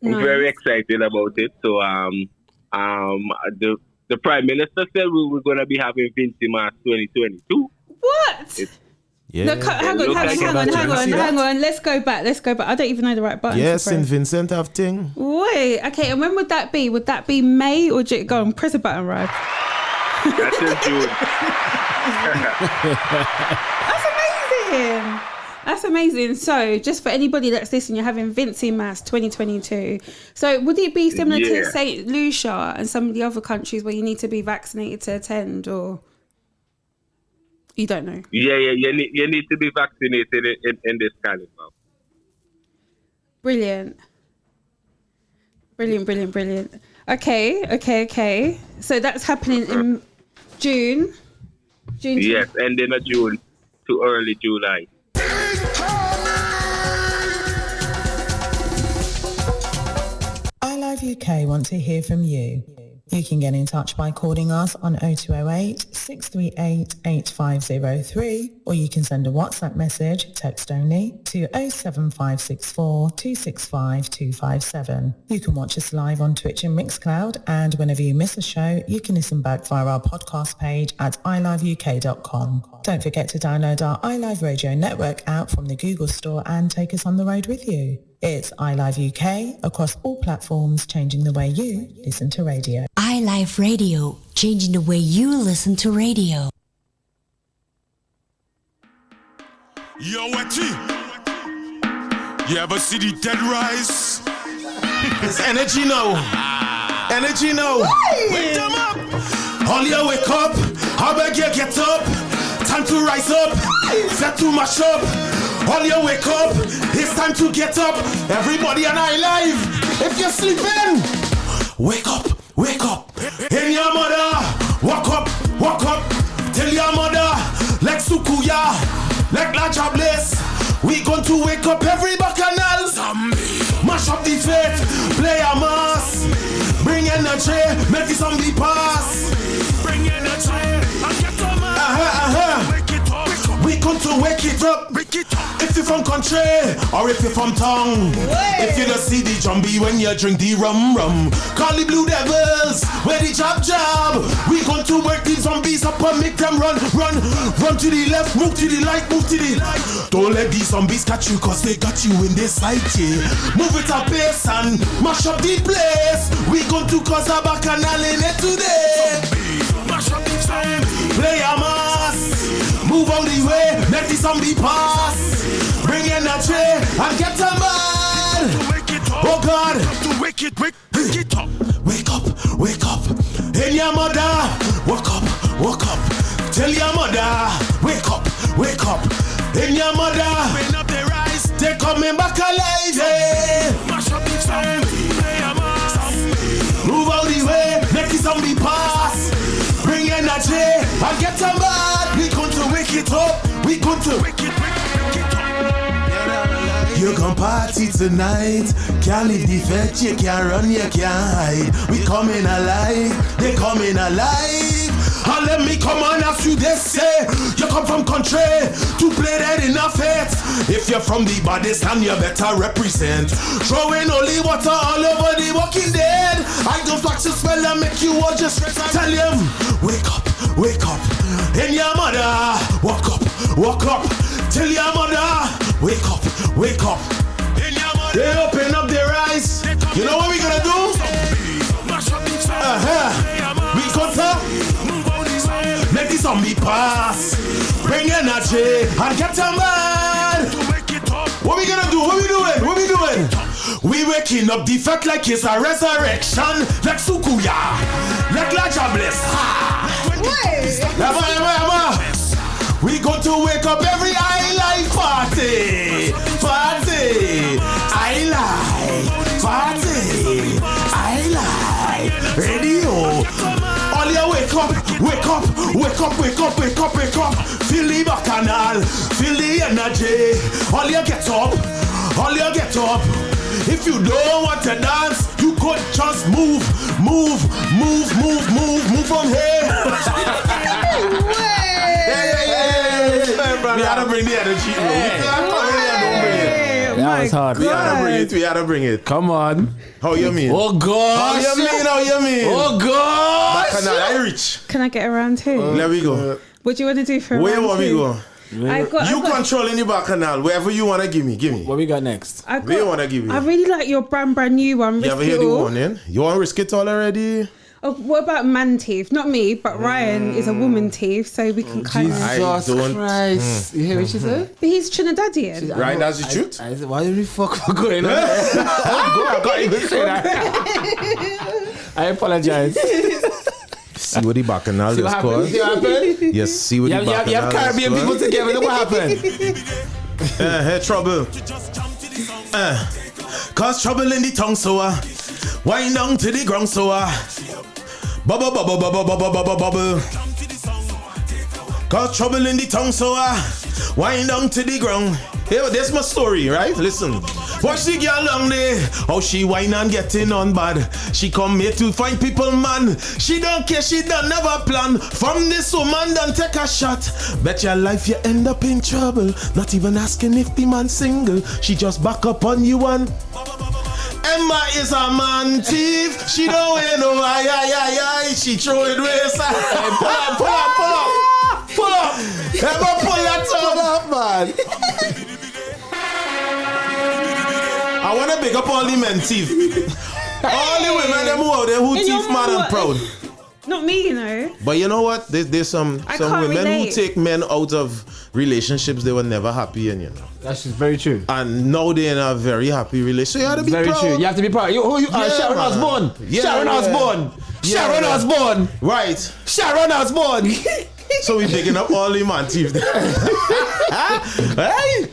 I'm very excited about it. So the Prime Minister said we're gonna be having Vincy Mass 2022. What? Yeah. No, hang on. Let's go back. I don't even know the right button. Yes, St. Vincent have thing. Wait, okay, and when would that be? Would that be May or go on, press a button, right? That's in June. That's amazing. So, just for anybody that's listening, you're having Vincy Mass 2022. So, would it be similar to St. Lucia and some of the other countries where you need to be vaccinated to attend, or you don't know? Yeah. You need to be vaccinated in this carnival. Brilliant. Okay. So that's happening in June. Yes, ending of June to early July. iLive UK want to hear from you. You can get in touch by calling us on 0208 638 8503, or you can send a WhatsApp message, text only, to 07564 265 257. You can watch us live on Twitch and Mixcloud, and whenever you miss a show, you can listen back via our podcast page at ilivek.com. Don't forget to download our iLive Radio Network app from the Google Store and take us on the road with you. It's iLive UK across all platforms, changing the way you listen to radio. iLive Radio, changing the way you listen to radio. Yo, Wetty, you ever see the dead rise? It's energy now. Energy now. Wake them up. All you wake up. I beg you get up. Time to rise up. Set to mash up. All you wake up, it's time to get up. Everybody on iLive, if you're sleeping, wake up. In your mother, walk up. Tell your mother, like Sukuya, like La Jables. We going to wake up every bacchanal. Mash up the faith, play a mass. Bring energy, make the zombie pass. Bring energy, and get a man. We come to wake it up. If you're from country or if you're from town, if you just see the jumbie when you drink the rum. Call the Blue Devils, where the job. We going to work these zombies up and make them run to the left, move to the right. Don't let these zombies catch you, cause they got you in this sight, yeah. Move it up pace and mash up the place. We going to cause a bacchanal in it today. Mash up the zombie. Play a mass. Move out the way, let the zombie pass. Bring in a tray and get them mad. Oh God, wake it up. Wake up. In your mother, wake up. Tell your mother, wake up. In your mother, open up their eyes. They coming back alive, yeah. Mash up the zombie. Move out the way, make the zombie pass. Bring energy and get them mad. We going to wake it up. We going to wake it up. You can party tonight. Can't leave the fetch. You can't run, you can't hide. We coming alive. They coming alive. And let me come on as you they say. You come from country to play that in a fete. If you're from the baddest and you better represent. Throwing holy water all over the walking dead. I don't like to smell and make you all just tell him. Wake up. In your mother, walk up. Tell your mother, wake up. In your mother, they open up their eyes. You know what we gonna do? We gonna make the zombie pass. Bring energy and get them mad. What we gonna do? What we doing? We waking up the fact like it's a resurrection. Like Sukuya, like Laja Bliss. We going to wake up every I-Life party. I-Life radio. All you wake up. Feel the bacchanal, feel the energy. All you get up. If you don't want to dance, you could just move from here. We gotta bring the energy. That was hard. We gotta bring it. Come on. How you mean? Oh God. How you mean? Oh God. Bacchanal, I reach. Can I get around too? There we go. What do you want to do for Where round want we two? go? You controlling the bacchanal. Wherever you wanna give me. What we got next? Where you wanna give me? I really like your brand new one. You ever hear the one then? You wanna risk it all already? Oh, what about man teeth? Not me, but Ryan is a woman teeth, so we can kind of. Jesus Christ! You hear what she said? But he's Trinidadian. Right, that's the truth. Why the fuck are going on? I can't even say that. I apologize. See what the bacchanal is called. See what happened? Yes, see what the bacchanal is. You have Caribbean people together. Look what happened. Hey, trouble. Cause trouble in the tongue, so wind down to the ground, so bubble. Cause trouble in the tongue, so wind down to the ground. Hey, that's my story, right? Listen. Watch the girl long day, how she whine and getting on bad. She come here to find people, man. She don't care, she don't never plan. From this woman, don't take a shot. Bet your life you end up in trouble. Not even asking if the man single. She just back up on you and Emma is a man thief. She don't wear no aye. She throw it waist. Pull up. Emma, pull that up, man. I want to big up all the men thief. All the women them who out there who thief mad and proud. Not me, you know. But you know what? There's some women relate. who take men out of relationships they were never happy in, you know. That's just very true. And now they're in a very happy relationship. So you have to be very proud. true. You have to be proud. Sharon Osbourne. Sharon Osbourne. Right. Sharon Osbourne. So we digging up all the man thief. Hey.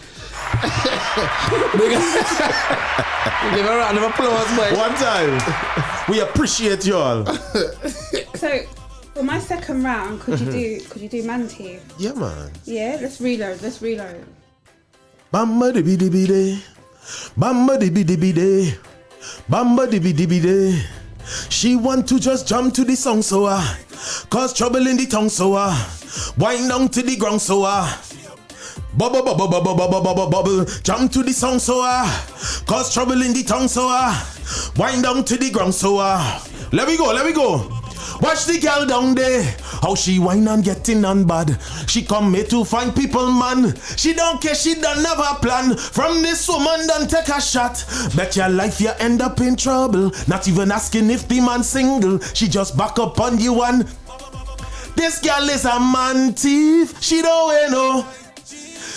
Give a round of applause, boy. One time. We appreciate y'all. So for my second round, could you do man teeth? Yeah, man. Yeah, let's reload. Bamba dibby dibby day. Bamba dibby dibby day. Bamba dibby dibby day. She want to just jump to the song, so cause trouble in the tongue, so wind down to the ground, so Bubble, bubble, bubble, bubble, bubble, bubble. Jump to the song, so cause trouble in the tongue, so wind down to the ground, so let me go, let me go. Watch the girl down there, how she whine and getting on bad. She come here to find people, man. She don't care, she don't have a plan. From this woman, don't take a shot. Bet your life you end up in trouble. Not even asking if the man single. She just back up on you and this girl is a man thief. She don't wear no.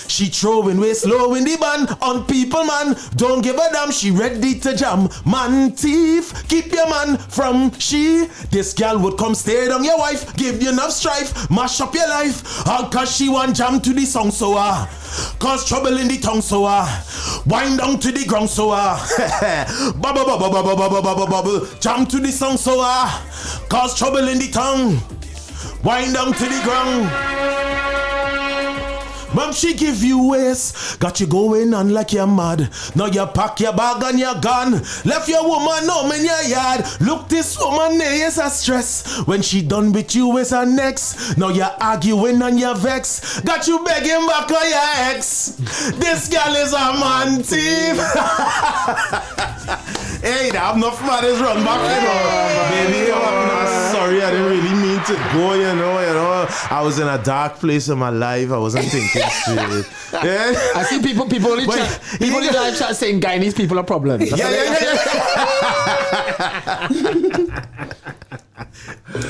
She throwing way slow in the band on people, man. Don't give a damn, she ready to jam. Man thief, keep your man from she. This girl would come stay down your wife, give you enough strife, mash up your life. All cause she want jam to the song, so cause trouble in the tongue, so wind down to the ground, so bubble, bubble, bubble, bubble, bubble, bubble. Jam to the song, so cause trouble in the tongue, wind down to the ground. Mom, she give you waste, got you going on like you're mad. Now you pack your bag and you're gone. Left your woman home in your yard. Look, this woman there is a stress. When she done with you is her next. Now you're arguing and you're vexed. Got you begging back on your ex. This girl is a man thief. Hey, I'm not mad as run back, you know. Baby, I'm not sorry, I didn't really mean to go, you know. I was in a dark place in my life. I wasn't thinking straight. Yeah? I see people only chat saying Guyanese people are problems.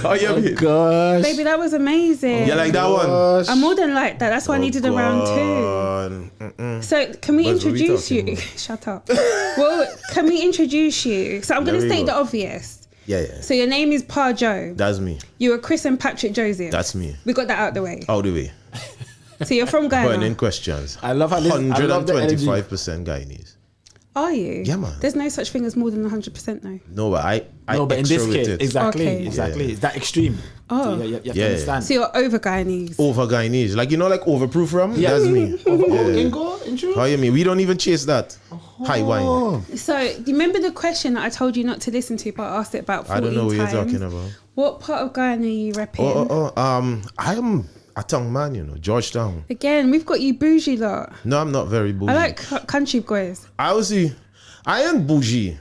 Oh gosh. Baby, that was amazing. You like that one? I'm more than like that. That's why I needed a round two. So can we introduce you? Shut up. Well, can we introduce you? So I'm going to state the obvious. Yeah. So your name is Pahjo. That's me. You are Chris and Patrick Joseph. That's me. We got that out the way. Out the way. So you're from Guyana. Burning questions. I love how 125% Guyanese. Are you? Yeah, man. There's no such thing as more than 100% though. No, but I but in this case, exactly. Yeah. It's that extreme. Oh. So you have to understand. So you're over Guyanese. Over Guyanese. Like, you know, like overproof rum? Yeah. That's me. How you mean? We don't even chase that. High wine. So, do you remember the question that I told you not to listen to, but I asked it about 14 times? I don't know what you're talking about. What part of Guyana are you repping? I am a tongue man, you know, Georgetown. Again, we've got you bougie lot. No, I'm not very bougie. I like country boys. I ain't bougie.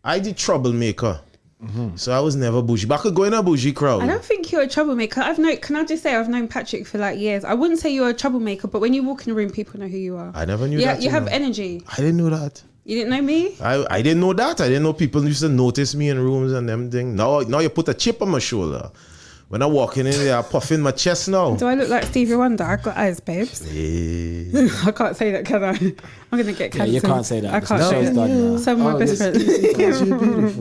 I the troublemaker. Mm-hmm. So I was never bougie. But I could go in a bougie crowd. I don't think you're a troublemaker. Can I just say I've known Patrick for like years. I wouldn't say you're a troublemaker, but when you walk in a room, people know who you are. I never knew that. You have energy. I didn't know that. You didn't know me? I didn't know that. I didn't know people used to notice me in rooms and them things. Now you put a chip on my shoulder. When I'm walking in there, I'm puffing my chest now. Do I look like Stevie Wonder? I've got eyes, babes. Yeah. I can't say that, can I? I'm going to get cancelled. Yeah, you can't say that. I can't say that. Some of my best friends.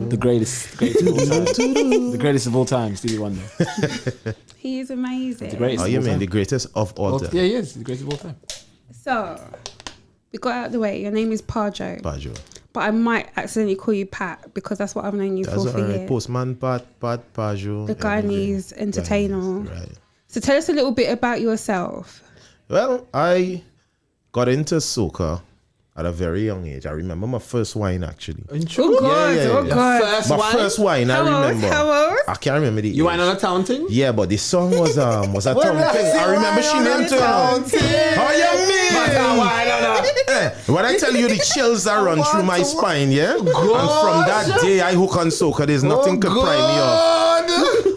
The greatest of all time. The greatest of all time, Stevie Wonder. He is amazing. The greatest you mean the greatest of all time? Yeah, he is. The greatest of all time. So, we got out of the way. Your name is Pahjo. Pahjo. But I might accidentally call you Pat because that's what I've known you for years. Postman Pat, Pahjo. The Guyanese entertainer. Right. So tell us a little bit about yourself. Well, I got into soca at a very young age. I remember my first wine actually. Oh God! First wine, I remember. How old? I can't remember the You age. wine on a town thing? Yeah, but the song was a tongue thing. I remember she named it. How you mean? When I tell you the chills that run through my spine, yeah? And from that day I hook on soca, there's nothing could pry me off.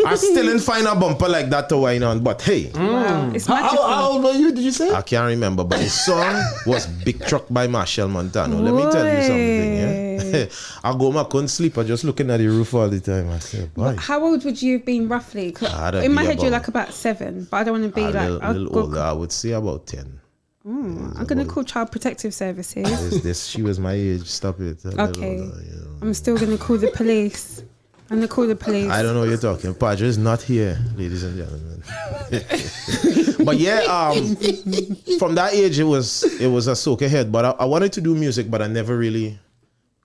I still didn't find a bumper like that to wine on, but hey. Wow. It's magical. How old were you, did you say? I can't remember, but the song was Big Truck by Marshall Montano. Let me tell you something, yeah? I couldn't sleep. I just looking at the roof all the time. I said, boy. How old would you have been roughly? In my head, you're like about 7, but I don't want to be like... A little older. I would say about 10. I'm going to call Child Protective Services. She was my age. Stop it. Okay. Older, you know. I'm still going to call the police. I'm going to call the police. I don't know what you're talking. Pahjo is not here, ladies and gentlemen. But yeah, from that age, it was a soca head. But I wanted to do music, but I never really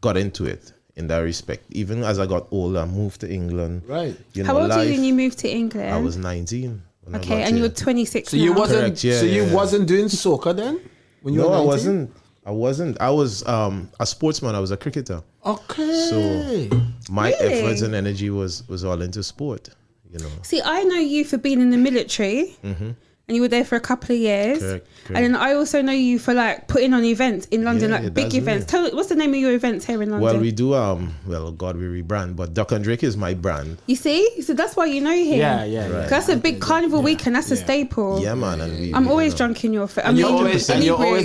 got into it in that respect. Even as I got older, I moved to England. Right. How old were you when you moved to England? I was 19. Okay, and you were 26 so now. You wasn't. Correct, yeah, you wasn't doing soca then? When you were 19? I wasn't. I was a sportsman. I was a cricketer. Okay. So my efforts and energy was all into sport. You know. See, I know you for being in the military. Mm-hmm. and you were there for a couple of years. Correct. And then I also know you for like putting on events in London, like big events. Me. What's the name of your events here in London? Well, we do we rebrand, but Duck and Drake is my brand. You see, so that's why you know him. Yeah. Right. That's a big carnival weekend. That's a staple. Yeah, man. And I'm always drunk in your face. And you're always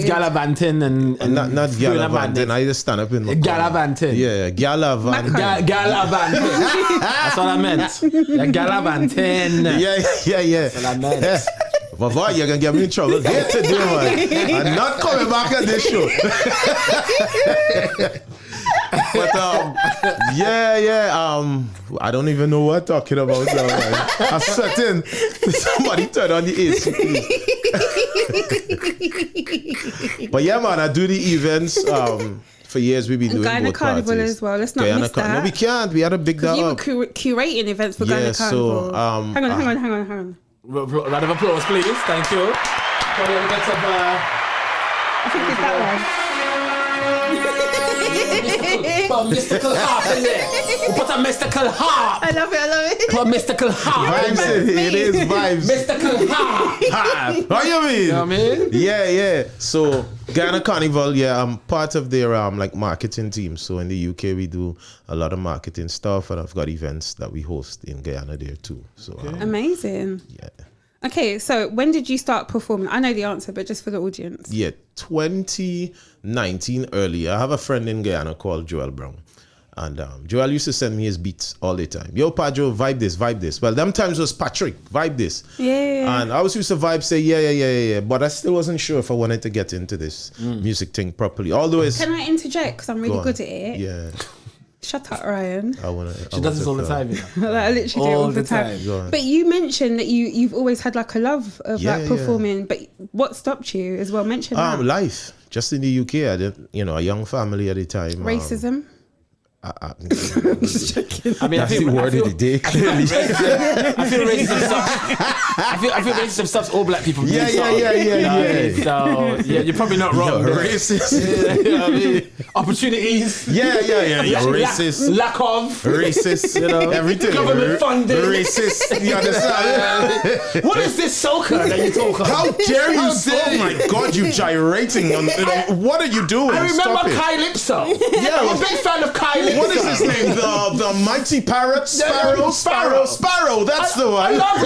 gallivanting and not gallivanting. I just stand up in my gallivanting. Yeah, gallivanting. Gallivanting. That's what I meant. Gallivanting. Yeah. That's what I meant. But boy, you're gonna get me in trouble here today, man. I'm not coming back at this show. But I don't even know what I'm talking about now, man. I'm certain somebody turn on the AC. But yeah, man, I do the events. For years we've been doing Guyana both Carnival parties. as well. Let's not miss that. No, we can't. We had to big that you up. were curating events for Guyana Carnival. Hang on. Round of applause, please. Thank you. I think it's that Put a mystical harp in there. We'll put a mystical harp. I love it. Put a mystical harp. Vibes, it is vibes. Mystical harp. What you mean? You know what I mean? Yeah. So Guyana Carnival, I'm part of their like marketing team. So in the UK we do a lot of marketing stuff, and I've got events that we host in Guyana there too. So amazing. Yeah. Okay, so when did you start performing? I know the answer, but just for the audience. Yeah, 2019 early. I have a friend in Guyana called Joel Brown. And Joel used to send me his beats all the time. Yo, Pahjo, vibe this. Well, them times was Patrick, vibe this. Yeah. And I was used to vibe, say, yeah. But I still wasn't sure if I wanted to get into this music thing properly. Although it's... Can I interject? Because I'm really good at it. Yeah. Shut up, Ryan. She does this all the time. I literally do it all the time. But you mentioned that you've always had like a love of like performing. But what stopped you as well? Mention that. Life. Just in the UK, I did, a young family at the time. Racism. I'm just checking. I mean, that's the word of the day. Clearly, I feel racism stuff. I feel racism stuff's all black people. Yeah. So you're probably not wrong. Racist. You know what I mean? Opportunities. Yeah. Racist. Lack of. Racist. Everything. Government funding. Racist. You understand? What is this soca that you talk about? How dare you say? Oh my God, you gyrating on. What are you doing? I remember Calypso. Yeah, I'm a big fan of Calypso. What is his name? The mighty parrot? Sparrow. That's the one. I love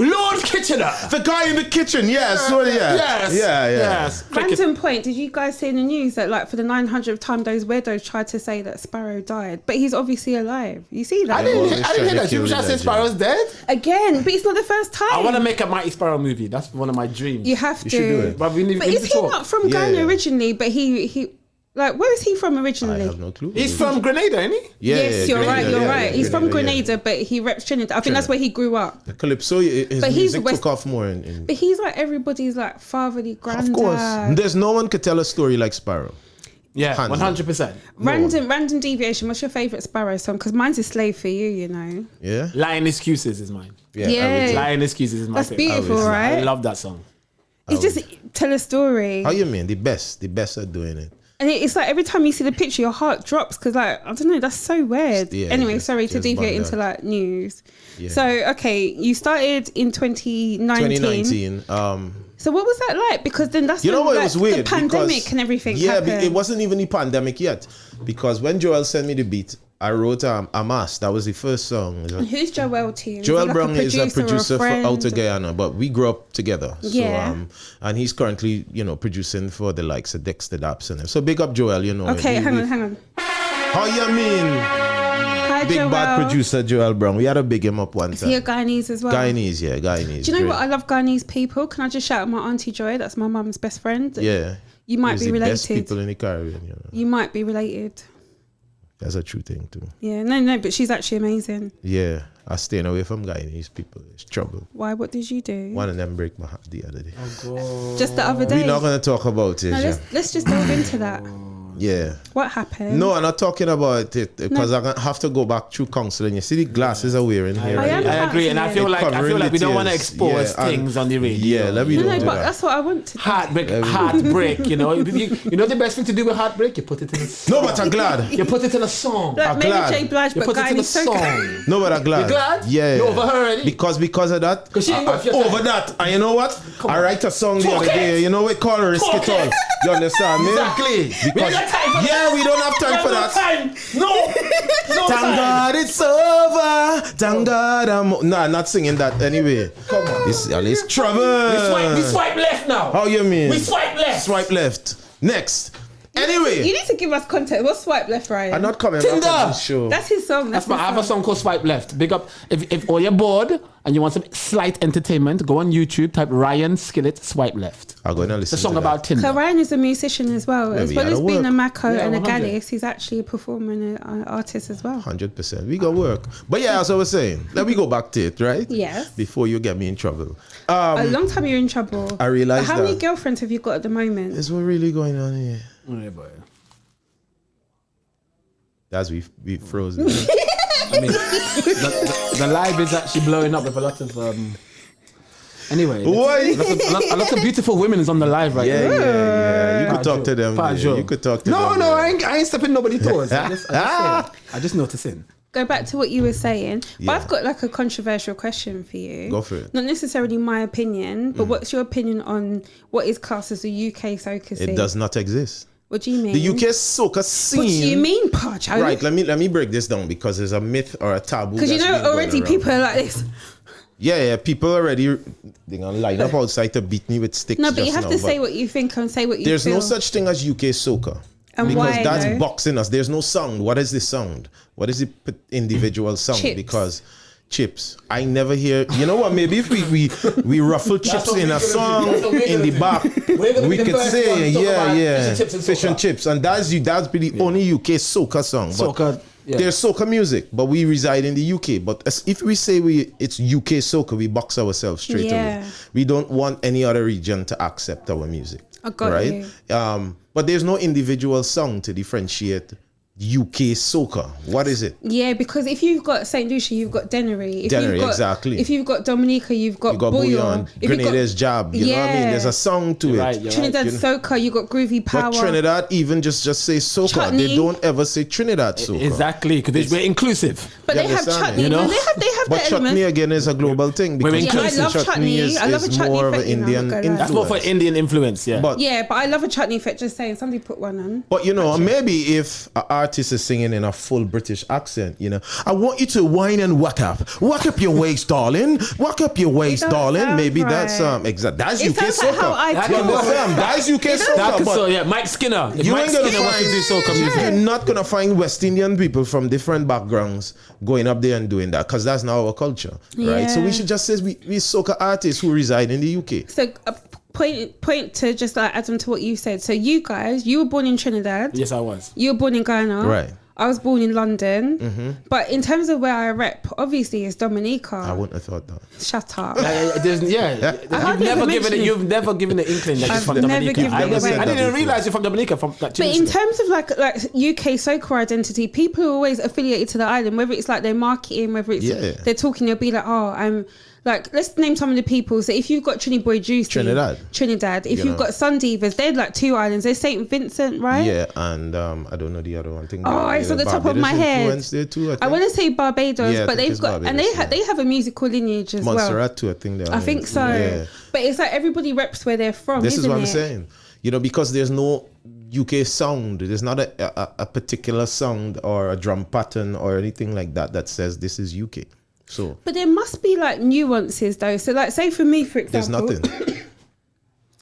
Lord Kitchener. The guy in the kitchen. Yes. Yes. Random point. Did you guys see in the news that like for the 900th time those weirdos tried to say that Sparrow died, but he's obviously alive? You see that? I didn't hear that. People try to say Sparrow's dead again, but it's not the first time. I want to make a Mighty Sparrow movie. That's one of my dreams. You have to. Should do it. But is he not from Ghana originally? But he. Like, where is he from originally? I have no clue. He's from Grenada, isn't he? Yes, you're Grenada, right. He's from Grenada, but he reps Trinidad. I think that's where he grew up. The Calypso, his music took off more in... But he's like everybody's like fatherly granddad. Of course. There's no one could tell a story like Sparrow. Yeah, 100%. Random deviation. What's your favourite Sparrow song? Because mine's a slave for you, you know. Yeah? Lying Excuses is mine. Yeah. Lying Excuses is my That's favorite. beautiful, right? I love that song. It's just tell a story. How you mean? The best are doing it. And it's like every time you see the picture, your heart drops because, like, I don't know, that's so weird. Yeah, anyway, sorry to deviate into like news. Yeah. So, okay, you started in 2019. So what was that like? Because then that's when, what, it was weird the pandemic and everything happened. Yeah, it wasn't even the pandemic yet. Because when Joel sent me the beat, I wrote Amas. That was the first song. Who's Joel to you? Joel Brown is a producer for Outer Guyana, but we grew up together. Yeah. So, and he's currently, producing for the likes of Dexter Daps and them. So big up Joel, Okay, hang on. How you mean? Hi, big Joel. bad producer Joel Brown. We had to big him up one time. Is he a Guyanese as well? Guyanese. Do you know what? I love Guyanese people. Can I just shout out my auntie Joy? That's my mum's best friend. Yeah. You might be related. Best people in the Caribbean. You might be related. That's a true thing too. Yeah, no, but she's actually amazing. Yeah, I staying away from Guyanese people. It's trouble. Why? What did you do? One of them break my heart the other day. Oh God! Just the other day. We're not gonna talk about it. No, let's just delve into that. Yeah. What happened? No, I'm not talking about it because I have to go back through counseling. You see the glasses are wearing here. I agree, and I feel like we don't want to expose things on the radio. Yeah, let me No, do but that. that's what I want to do. Heartbreak. You know, you know the best thing to do with heartbreak. You put it in a song. No, but I'm glad. You put it in a song. Like I'm maybe glad. J. Blige, You but put it in a Guyanese Soca. song. No, but I'm glad. You glad? Yeah. You over her already? Because of that. 'Cause she ain't got your over time. that. And you know what? I write a song the Talk other day. it. You know what? Call her Risk It All. You understand me? Exactly. Because We ain't got time for that. we don't have time for that. No. Thank God it's over. Thank God I'm. Nah, not singing that anyway. Come on. This is trouble. We swipe left now. How you mean? We swipe left. Swipe left. Next. Anyway. You need to give us context. What's Swipe Left, Ryan? I'm not coming back on this show. That's his song. I have a song called Swipe Left. Big up. If you're bored and you want some slight entertainment, go on YouTube, type Ryan Skillit Swipe Left. I'm going to It's listen a song to about Tinder. So Ryan is a musician as well. Yeah, As we well gotta as being work. a Mako Yeah, and a 100. Guyanese, he's actually a performer and an artist as well. 100%. We got work. But yeah, as I was saying, let me go back to it, right? Yes. Before you get me in trouble. A long time you're in trouble. I realized How many that. girlfriends have you got at the moment? Is what really going on here? Yeah, boy. That's we frozen. I mean, the live is actually blowing up with a lot of. Anyway, Why? a lot of beautiful women is on the live right now. Yeah. You could Pahjo. talk to them. Pahjo. Yeah. You could talk to them. No, I ain't stepping nobody's toes. I just noticing. Go back to what you were saying. But Yeah. I've got like a controversial question for you. Go for it. Not necessarily my opinion, but what's your opinion on what is classed as a UK soca scene? It does not exist. What do you mean? The UK soca scene. What do you mean, Pahjo? Right, let me break this down because there's a myth or a taboo. Because you that's know been going already around. people are like this. Yeah, people already they're gonna line up outside to beat me with sticks. No, but you just have now, to but say what you think and say what you there's feel. no such thing as UK soca. And because why, that's though? boxing us. There's no sound. What is the sound? What is the individual sound? Chips. Because chips. I never hear. You know what? Maybe if we ruffle chips in a song in the back, we could say fish and chips, and that's be the only UK soca song. But Soca, yeah. there's soca music, but we reside in the UK. But if we say it's UK soca, we box ourselves straight away. We don't want any other region to accept our music. I got you. But there's no individual song to differentiate UK soca. What is it? Yeah, because if you've got St. Lucia, you've got Dennery. Exactly. If you've got Dominica, you've got Bouillon. If you've got- Grenada's Jab. You know what I mean? There's a song to You're it. right, you're Trinidad You know? Soca, you got Groovy Power. But Trinidad even just say soca. Chutney. They don't ever say Trinidad soca. Exactly, because we're inclusive. But You they have understand chutney. me? You know? They have But the chutney elements. again is a global thing because Yeah, I love chutney. I love a is chutney more of an fete, you know, Indian I'm not gonna lie. That's more for influence. Indian influence, yeah. But Yeah, but I love a chutney fit. Just saying, somebody put one on. But you know, maybe if an artist is singing in a full British accent, you know, I want you to whine and whack up your waist, darling, whack up your waist, It don't darling. sound Maybe that's right. that's It UK sounds like how I soca. talk. You understand? That's UK soca. But yeah, Mike Skinner. If you Mike ain't gonna Skinner wants to do soca find, music. you're not gonna find West Indian people from different backgrounds going up there and doing that because that's not our culture, right? So Yeah. we should just say we soca artists who reside in the UK. So point to just like add on to what you said. So you guys, you were born in Trinidad. Yes, I was. You were born in Guyana. Right. I was born in London. But in terms of where I rep, obviously it's Dominica. I wouldn't have thought that. Shut up. You've never given an inkling that you're from never Dominica. given it away. I didn't realize you're from Dominica. But in terms of like UK soca identity, people are always affiliated to the island, whether it's like their marketing, whether it's they're talking, they'll be like, oh, I'm like, let's name some of the people. So if you've got Trini Boy Juicy, Trinidad. If you've got Sun Divas, they're like two islands. There's St. Vincent, right? Yeah, and I don't know the other one. It's on the top of my head. There too, I want to say Barbados, Yeah, I but think they've it's got Barbados, they have a musical lineage as well. Montserrat too, I think they are. I think so. Yeah. But it's like everybody reps where they're from. This is isn't what I'm it? saying. You know, because there's no UK sound. There's not a particular sound or a drum pattern or anything like that says this is UK. So, but there must be like nuances though. So like, say for me, for example, there's nothing.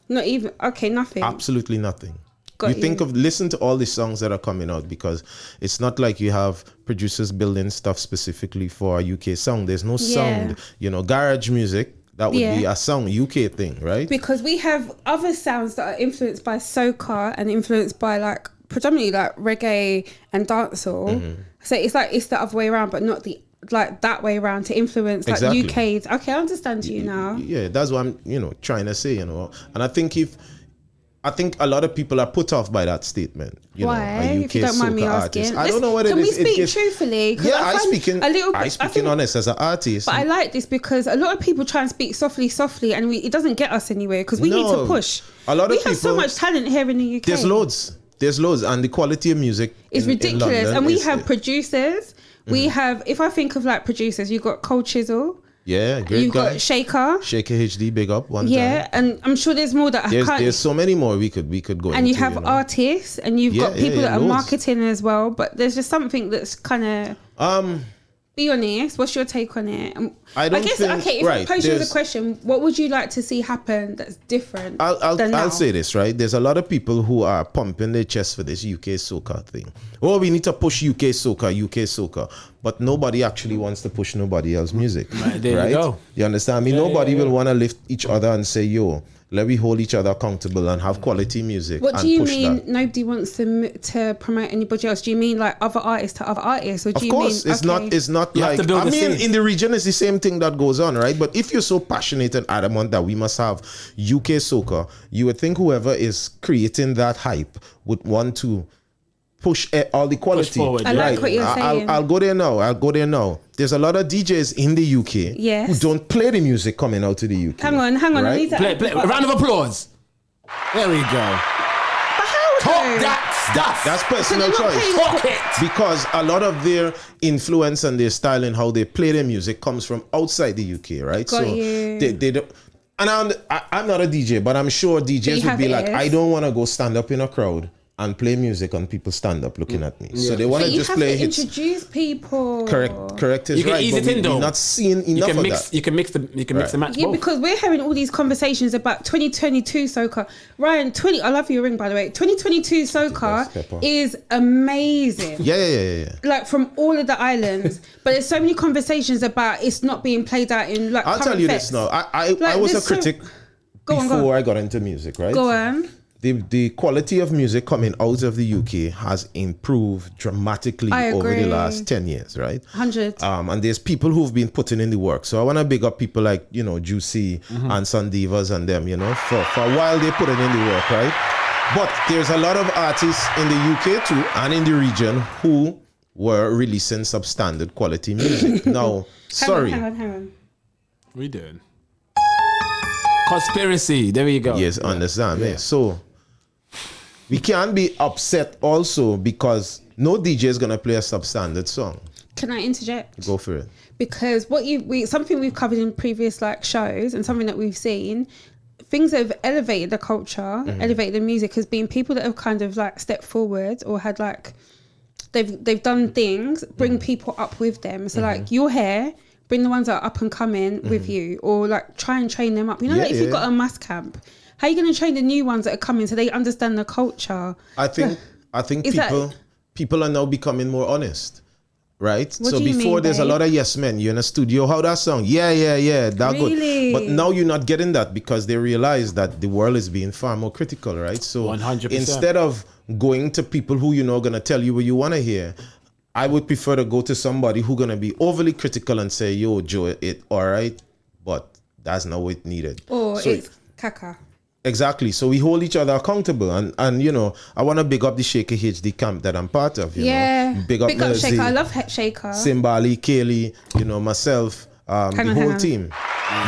Not even nothing. Absolutely nothing. Got you. Listen to all the songs that are coming out because it's not like you have producers building stuff specifically for a UK song. There's no sound. You know, garage music. That would be a song, UK thing, right? Because we have other sounds that are influenced by soca and influenced by like predominantly like reggae and dancehall. So it's like it's the other way around, but not the like that way around to influence like UK's. Okay, I understand you now. Yeah, that's what I'm trying to say, and I think if I think a lot of people are put off by that statement. Why? A UK if you don't mind me soca asking. artist. I don't know what it is. Can we speak truthfully? Yeah, I speak honest as an artist. But I like this because a lot of people try and speak softly, and it doesn't get us anywhere because we need to push. A lot of people have so much talent here in the UK. There's loads, and the quality of music is ridiculous. In London and we have producers. We have, if I think of like producers, you've got Cold Chisel. Yeah, great You've guy. got shakerhd, big up one time. Yeah, and I'm sure there's more that there's so many more we could go into. And you have artists, and you've got people that are marketing as well. But there's just something that's kind of be honest. What's your take on it? I guess if I pose you the question, what would you like to see happen that's different? I'll say this, right? There's a lot of people who are pumping their chest for this UK Soca thing. Oh, we need to push UK Soca. But nobody actually wants to push nobody else's music. There you go. You understand me? Nobody will want to lift each other and say, yo, let me hold each other accountable and have quality music. What do you mean nobody wants to promote anybody else? Do you mean like other artists to other artists? Or do you mean, it's not like, I mean, in the region it's the same thing that goes on, right? But if you're so passionate and adamant that we must have UK Soca, you would think whoever is creating that hype would want to push all the quality. Push forward, I like what you're saying. I'll go there now. There's a lot of DJs in the UK who don't play the music coming out to the UK. Hang on. Right? I need to play. Round of applause. There we go. Talk that stuff. That's personal choice. Talk it. Because a lot of their influence and their style and how they play their music comes from outside the UK, right? They don't. And I'm not a DJ, but I'm sure DJs would be like, I don't want to go stand up in a crowd and play music and people stand up looking at me. Yeah. So they want to just play hits. Introduce people. Correct is you can right. Ease it in though. We're not seeing enough of that. You can mix the match. Yeah, both. because we're hearing all these conversations about 2022 Soca. Ryan, I love your ring by the way. 2022 Soca is amazing. Yeah. Like from all of the islands, but there's so many conversations about it's not being played out in like. I'll tell you this now. I was a critic before I got into music, right? Go on. The quality of music coming out of the UK has improved dramatically over the last 10 years, right? 100. And there's people who've been putting in the work. So I want to big up people like, Juicy and Sandivas and them, for a while they put it in the work, right? But there's a lot of artists in the UK too and in the region who were releasing substandard quality music. Now, sorry. Hang on. We did. Conspiracy. There you go. Yes, understand. Yeah. So we can't be upset also because no DJ is gonna play a substandard song. Can I interject? Go for it. Because something we've covered in previous like shows and something that we've seen, things that have elevated the culture, elevated the music, has been people that have kind of like stepped forward or had like they've done things, bring people up with them. So like you're here. Bring the ones that are up and coming with you, or like try and train them up. Like if you've got a mass camp, how are you going to train the new ones that are coming so they understand the culture? I think people are now becoming more honest, right? What so do you before mean, there's a lot of yes men. You're in a studio. How that song? Yeah, that really? good. But now you're not getting that because they realize that the world is being far more critical, right? So 100%. Instead of going to people who going to tell you what you want to hear, I would prefer to go to somebody who's going to be overly critical and say, yo, Joe, it all right, but that's not what needed. Or it's caca. Exactly. So we hold each other accountable. And I want to big up the shakerhd camp that I'm part of. You know? Big up Shaker. I love Shaker. Simbali, Kaylee, myself, the whole team.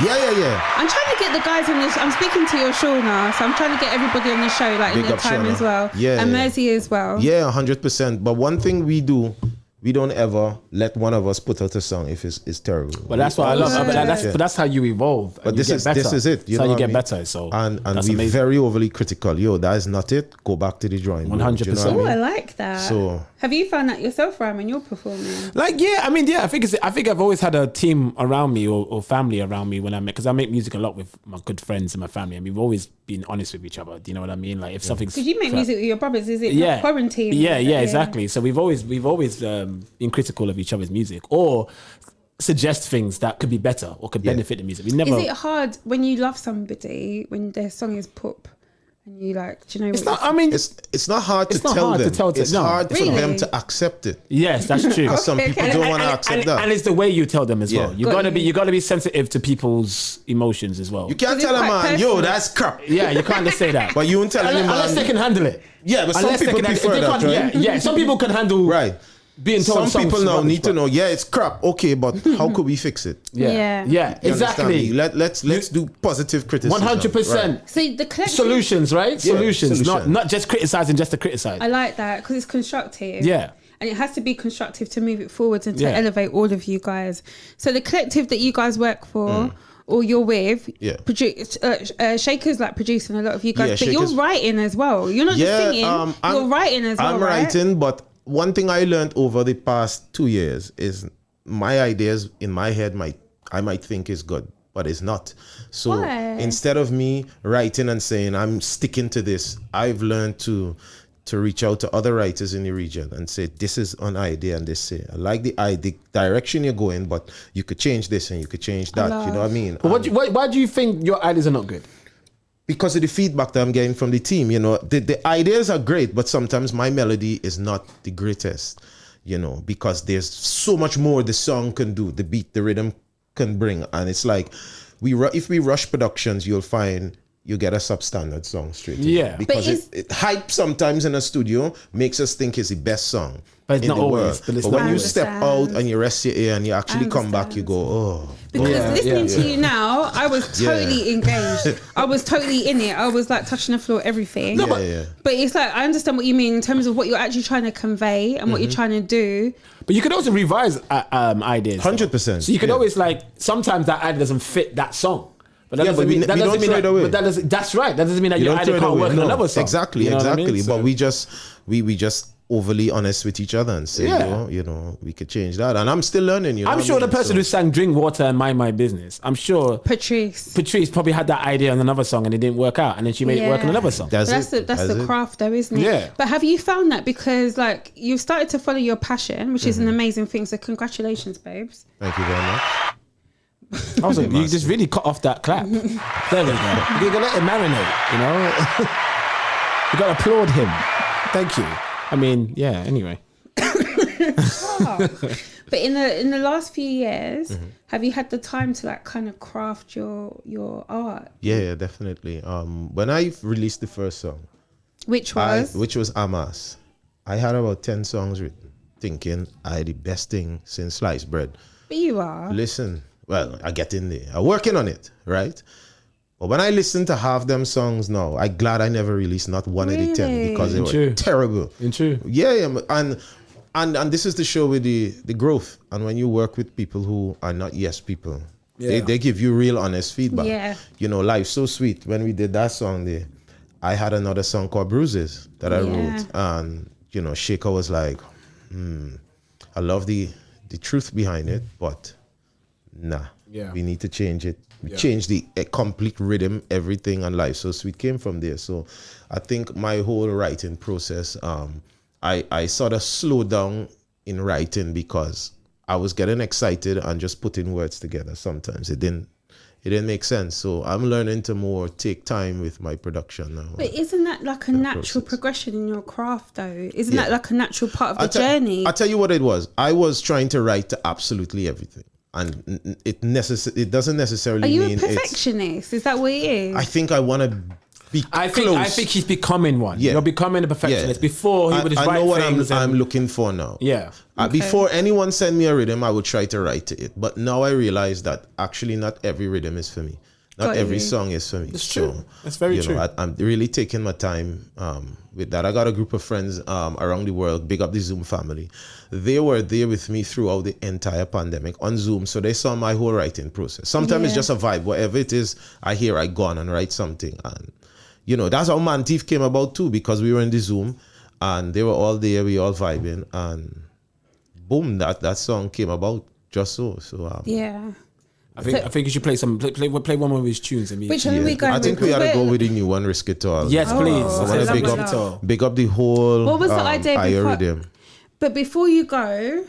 Yeah. I'm trying to get the guys on this. I'm speaking to your show now, so I'm trying to get everybody on the show, like big in their time Shona. as well. Yeah. And Mercy as well. Yeah, 100%. But one thing we do, we don't ever let one of us put out a song if it's terrible. But that's what I love. But that's how you evolve. But this is it. That's how you get better. So and we're very overly critical. Yo, that is not it. Go back to the drawing board. 100%. Oh, I like that. So have you found that yourself, Ryan, when you're performing? I think I've always had a team around me or family around me when because I make music a lot with my good friends and my family, and we've always been honest with each other. Do you know what I mean? Like if something's because you make music with your brothers, is it not quarantine? Yeah, exactly. So we've always been critical of each other's music or suggest things that could be better or could benefit the music. We never. Is it hard when you love somebody when their song is pop And you like, do you know It's what not. I mean, It's not hard to It's not tell hard to them. tell them, It's no. hard for Really? them to accept it. yes, that's true. Because some people don't want to accept that. And it's the way you tell them as Yeah. well. You Got gotta you. be sensitive to people's emotions as well. You can't 'Cause tell a it's quite man, yo, personal. that's crap. Yeah, you can't just say that. But you won't tell any Unless they man. can handle it. Yeah, but some Unless they people can handle- prefer if they that, can't- right? Yeah, some people can handle Right. being told Some people now rubbish, need to but- know, yeah, it's crap. Okay, but how could we fix it? Yeah. You understand me? exactly. Let's do positive criticism. 100%. Right. So the collective, Solutions, right? Yeah, Solutions, solution. not just criticizing just to criticize. I like that because it's constructive. Yeah. And it has to be constructive to move it forwards and to Yeah. elevate all of you guys. So the collective that you guys work for or you're with, Yeah. Shaker's like producing a lot of you guys, Yeah, but you're Shaker's- writing as well. You're not just singing, you're writing as well, I'm right? writing, but one thing I learned over the past 2 years is my ideas in my head I might think is good, but it's not. So Why? instead of me writing and saying I'm sticking to this, I've learned to reach out to other writers in the region and say this is an idea, and they say I like the direction you're going, but you could change this and you could change that. You know what I mean? But why do you think your ideas are not good? Because of the feedback that I'm getting from the team, you know, the ideas are great, but sometimes my melody is not the greatest, you know, because there's so much more the song can do, the beat, the rhythm can bring. And it's like, if we rush productions, you'll find you get a substandard song straight away. Yeah. Because it hype sometimes in a studio makes us think it's the best song But it's in not the always, world. but it's But not when you always. step out and you rest your ear and you actually come back, you go, oh. Because listening to you now, I was totally engaged. I was totally in it. I was like touching the floor, everything. No, but it's like, I understand what you mean in terms of what you're actually trying to convey and what you're trying to do. But you could also revise ideas. 100%. So you could always sometimes that idea doesn't fit that song. But that Yeah, doesn't but we mean that don't doesn't mean throw it away. But that's right. That doesn't mean that You your don't idea throw it can't away. work on No, another song. Exactly, You know what I mean? exactly. So- But we just overly honest with each other and say, you know, we could change that. And I'm still learning, you know. I'm sure the person who sang Drink Water and Mind My Business, I'm sure Patrice probably had that idea on another song and it didn't work out, and then she made it work on another song. That's the craft though, isn't it? Yeah. But have you found that because like you've started to follow your passion, which is an amazing thing. So congratulations, babes. Thank you very much. You just really cut off that clap. There we go. You gotta let it marinate, you know? You gotta applaud him. Thank you. I mean, yeah, anyway. But in the last few years, have you had the time to like kind of craft your art? Yeah, definitely. When I released the first song, Which was Amas, I had about 10 songs written, thinking I the best thing since sliced bread. But you are. Listen, well, I get in there. I'm working on it, right? But when I listen to half them songs now, I'm glad I never released not one of the 10 because they were terrible. True. Yeah, and this is the show with the growth. And when you work with people who are not yes people, they give you real honest feedback. Yeah. You know, Life's So Sweet. When we did that song there, I had another song called Bruises that I wrote. And, you know, Shaker was like, I love the truth behind it, but we need to change it. We changed the complete rhythm, everything, and Life So Sweet came from there. So I think my whole writing process, I sort of slowed down in writing because I was getting excited and just putting words together. Sometimes it didn't make sense. So I'm learning to more take time with my production now. But isn't that like a natural progression in your craft though? Isn't that like a natural part of the journey? I'll tell you what it was. I was trying to write to absolutely everything. And it doesn't necessarily mean. Are you a perfectionist? Is that what it is? I think I want to be close. I think he's becoming one. Yeah. You're becoming a perfectionist. Before he would just write I know what things I'm looking for now. Yeah. Before anyone send me a rhythm, I would try to write to it. But now I realize that actually not every rhythm is for me. Not every song is for me. That's true. That's very true. I'm really taking my time with that. I got a group of friends around the world. Big up the Zoom family. They were there with me throughout the entire pandemic on Zoom. So they saw my whole writing process. Sometimes it's just a vibe. Whatever it is, I hear, I go on and write something. And, you know, that's how Man Thief came about too, because we were in the Zoom and they were all there. We all vibing. And boom, that song came about just so. So yeah. I think you should play one of his tunes. Which one are we going I think with? we ought to go with the new one, Risk It All. Yes, please. I want to big up the whole. What was the idea before? Rhythm. But before you go,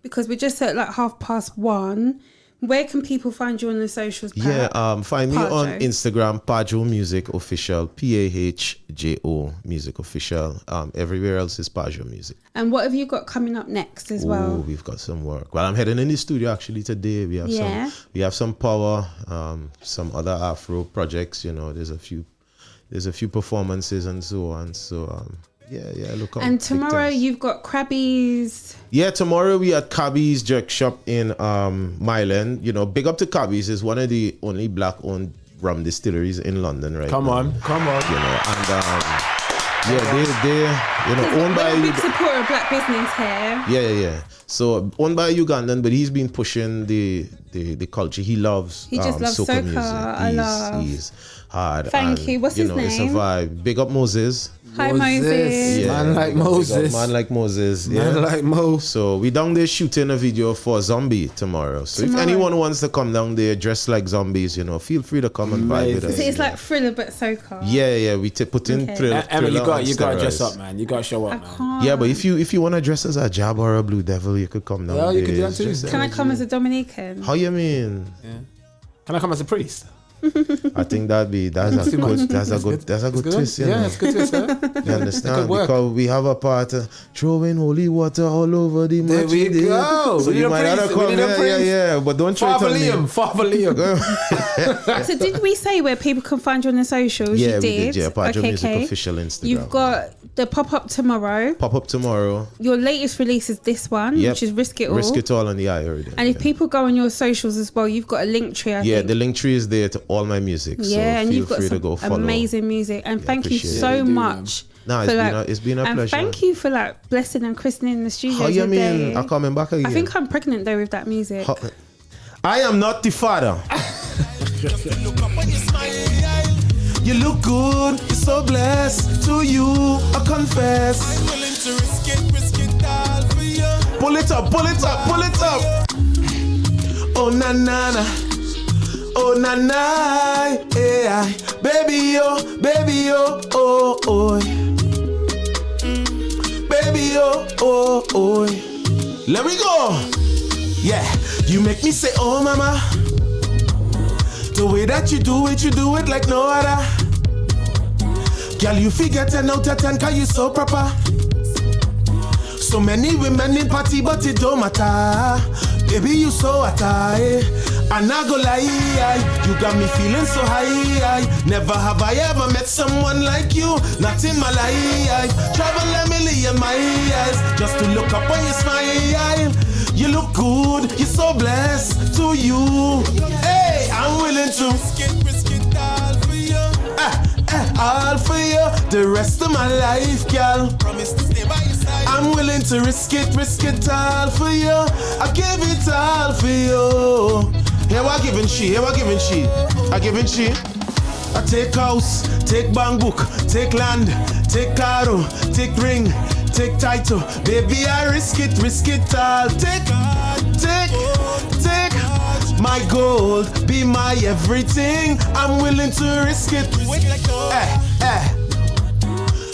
because we're just at like 1:30, Where can people find you on the socials? Find me Pahjo. on Instagram, Pahjo Music Official, Pahjo Music Official. Everywhere else is Pahjo Music. And what have you got coming up next as well? We've got some work. Well, I'm heading in the studio actually today. We have some power, some other Afro projects. You know, there's a few performances and so on. So look out. And tomorrow you've got Krabby's. Yeah, tomorrow we at Cabby's Jerk Shop in Myland. You know, big up to Cabby's. Is one of the only black-owned rum distilleries in London right now. Come on. You know, and they owned by. We're a big supporter of black business here. Yeah. So owned by a Ugandan, but he's been pushing the culture. He loves. He just loves Soca. Music. He's hard. Thank you. What's his name? It's a vibe. Big up Moses. Hi Moses. Yeah, Man like Moses. Man like Moses. Man like Mo. So we down there shooting a video for Zombie tomorrow. So if anyone wants to come down there dressed like zombies, you know, feel free to come and vibe with us. So it's like Thriller but Soca. Yeah. We put in Thriller. Emma, you got to dress up, man. You got to show up, man. Yeah, but if you want to dress as a Jab or a Blue Devil, you could come down there. You could do that too. Can I come as a Dominican? How you mean? Yeah. Can I come as a priest? I think that's a good twist. Yeah, it's a good twist. You understand? Because we have a part throwing holy water all over the match. There we go. So you might have to come. Yeah. But don't try to Liam. So did we say where people can find you on the socials? Yeah, you did. We did. Yeah, Pahjo Music Official Instagram. You've got the pop-up tomorrow. Your latest release is this one, which is Risk It All. Risk It All on the iHeard. And if people go on your socials as well, you've got a link tree. I think. The link tree is there to all my music. Yeah, so and feel you've got free some to go follow. amazing music. And thank you so much. It's been a pleasure. Thank you for blessing and christening the studio. How you today. mean? I'm coming back again. I think I'm pregnant though with that music. I am not the father. You look good, you're so blessed. To you, I confess. I'm willing to risk it all for you. Pull it up. Oh na na na. Oh na na, yeah, baby oh, oh. Baby oh. Let me go. Yeah, you make me say oh mama. The way that you do it like no other. Girl, you figure 10 out of 10 cause you so proper. So many women in party but it don't matter. Baby you so hot, and I go lie, you got me feeling so high. Never have I ever met someone like you, not in my life. Travel a million miles just to look up on your smile. You look good, you're so blessed. To you, hey, I'm willing to risk it all for you. All for you, the rest of my life, girl. Promise to stay by your side. I'm willing to risk it all for you. I give it all for you. Here we're giving she. I take house, take bank book, take land, take car, take ring, take title. Baby, I risk it all. Take my gold, be my everything. I'm willing to risk it.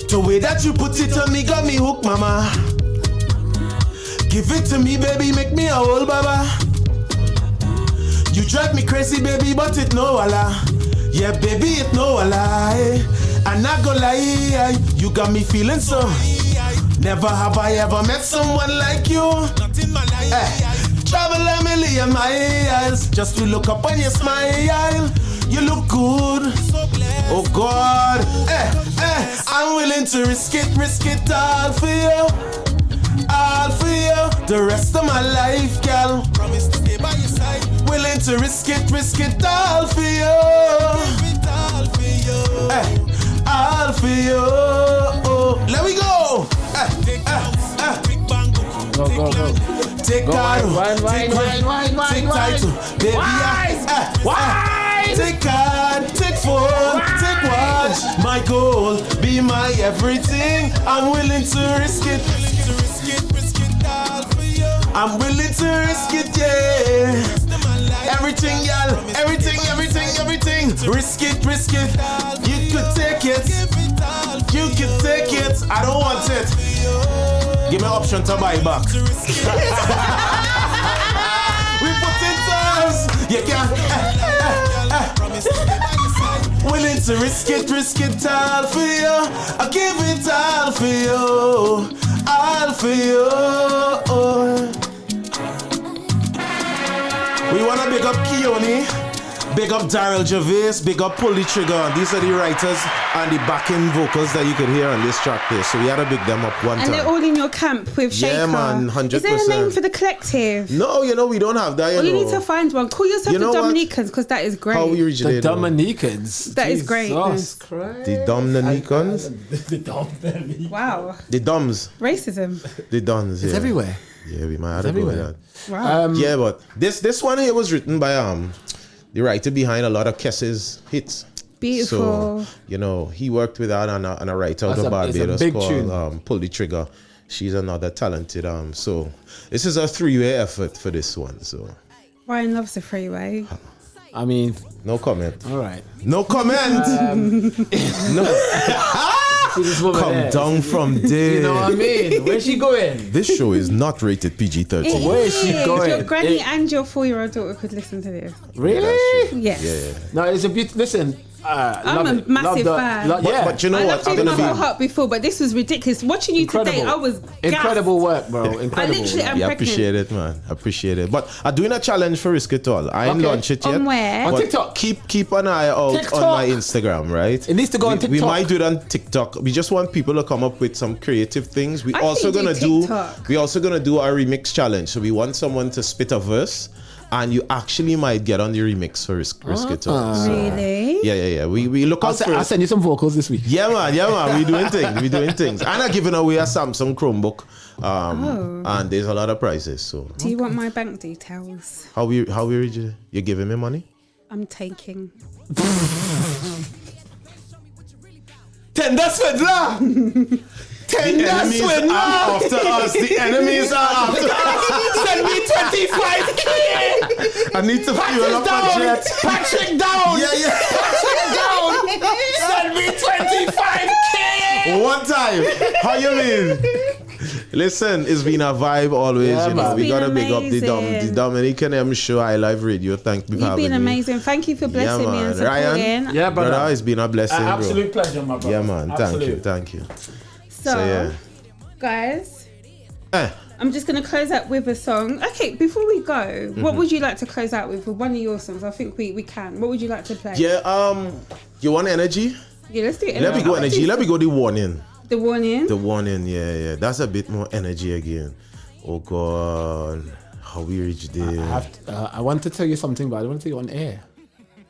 The way that you put it on me got me hooked, mama. Give it to me, baby, make me a whole baba. You drive me crazy, baby, but it no wala. Yeah, baby, it no wala. I'm not gonna lie, you got me feeling so. Never have I ever met someone like you. Not in my life. Travel a million miles just to look up on your smile. You look good. Oh God. I'm willing to risk it all for you. All for you. The rest of my life, girl. Promise to stay by your side. Willing to risk it all for you. Give it all for you. All for you. Oh, let me go. Go. Take title, take title, baby. Take card, take phone, take watch. My goal, be my everything. I'm willing to risk it. I'm willing to risk it, yeah. Everything, y'all, everything. Risk it. You could take it. I don't want it. Give me an option to buy back. We put in terms. Willing to risk it all for you. I give it all for you. All for you. We want to big up Keone, big up Daryl Gervais, big up Pull the Trigger. These are the writers and the backing vocals that you could hear on this track there. So we had to big them up one time. And they're all in your camp with Shaker. Yeah, man, 100%. Is there a name for the collective? No, we don't have that. Well, you need to find one. Call yourself the Dominicans, because that is great. How we originally the Dominicans. That is great. Jesus Christ. The Dominicans. The Dominicans. Wow. The Doms. Racism. The Doms. It's everywhere. Yeah, we might have to go with that. Wow. Yeah, but this one here was written by the writer behind a lot of Kess's hits. Beautiful. So, he worked with that and a writer out of Barbados called Pull the Trigger. She's another talented so this is a 3-way effort for this one. So Ryan loves the freeway. I mean, no comment. All right. No comment. No. Come down from there. You know what I mean? Where's she going? This show is not rated PG-13. Where is she going? Your granny and your 4-year-old daughter could listen to this. Really? Yes. Yeah. No, it's a beautiful. Listen. I'm a massive fan. But you know what? I loved you Hot before, but this was ridiculous. Watching you today, I was incredible work, bro. Incredible. I literally am pregnant. Appreciate it, man. Appreciate it. But I'm doing a challenge for Risk It All. I ain't launched it yet. On where? On TikTok. Keep an eye out on my Instagram, right? It needs to go on TikTok. We might do it on TikTok. We just want people to come up with some creative things. We also gonna do a remix challenge. So we want someone to spit a verse. And you actually might get on the remix for Risk It All. So, really? Yeah. We look out for it. I'll send you some vocals this week. Yeah, man. We doing things. And I'm giving away a Samsung Chromebook. And there's a lot of prizes. So. Do you want my bank details? How we you giving me money? I'm taking. Tender Swindler! The enemies are after us. The enemies are after us. Send me 25K. I need to fuel up my jet. Patrick down. Yeah. Patrick down. Send me 25K. One time. How you mean? Listen, it's been a vibe always. Yeah, we gotta big up the Dominican Emz Show, iLive Radio. Thank you for having me. You've been amazing. Thank you for blessing me and supporting. Ryan, yeah, brother, it's been a blessing, bro. Absolute pleasure, my brother. Yeah, man. Thank you. So yeah. Guys, I'm just going to close out with a song. Okay, before we go, what would you like to close out with one of your songs? I think we can. What would you like to play? Yeah, you want energy? Yeah, let's do it. Let me go energy. Let me go the warning. The warning? The warning, yeah. That's a bit more energy again. Oh, God. How we reach there. I want to tell you something, but I don't want to tell you on air.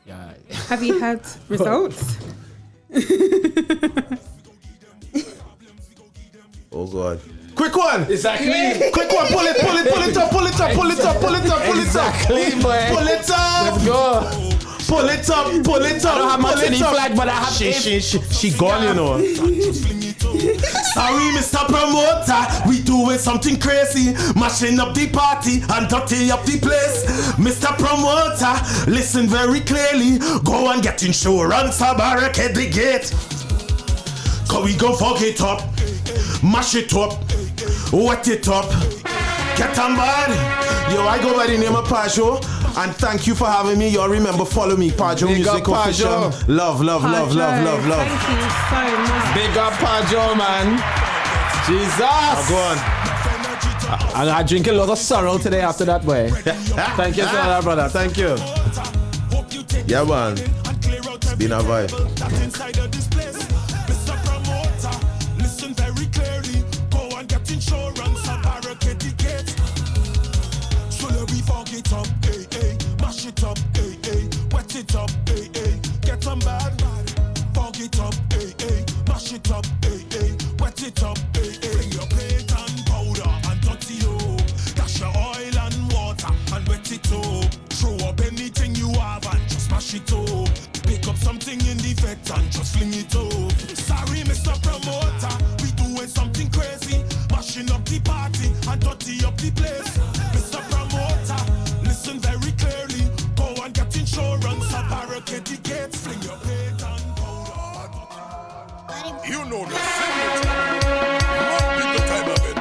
Yeah. Have you had results? Oh God. Quick one. Exactly. Yeah. Quick one. Pull it up. Exactly, boy. Pull it up. Let's go. Pull it up. I don't have my Trini flag, but I have she gone, you know. Sorry, Mr. Promoter, we doing something crazy, mashing up the party and dirty up the place. Mr. Promoter, listen very clearly. Go and get insurance or barricade the gate. Cause we gon' fuck it up, mash it up, wet it up, get on board. Yo, I go by the name of Pahjo, and thank you for having me. Y'all remember, follow me, pahjomusicofficial. Love. Thank you so much. Big up Pahjo, man. Jesus. Go on. I drink a lot of sorrow today after that way. Thank you so much, brother. Thank you. Yeah, man. It's been a vibe. And just fling it up. Sorry, Mr. Promoter, we doing something crazy, mashing up the party and dirty up the place. Mr. Promoter, listen very clearly. Go and get insurance, barricade the gates, fling your plate and powder. You know the secret. Not be the time of it.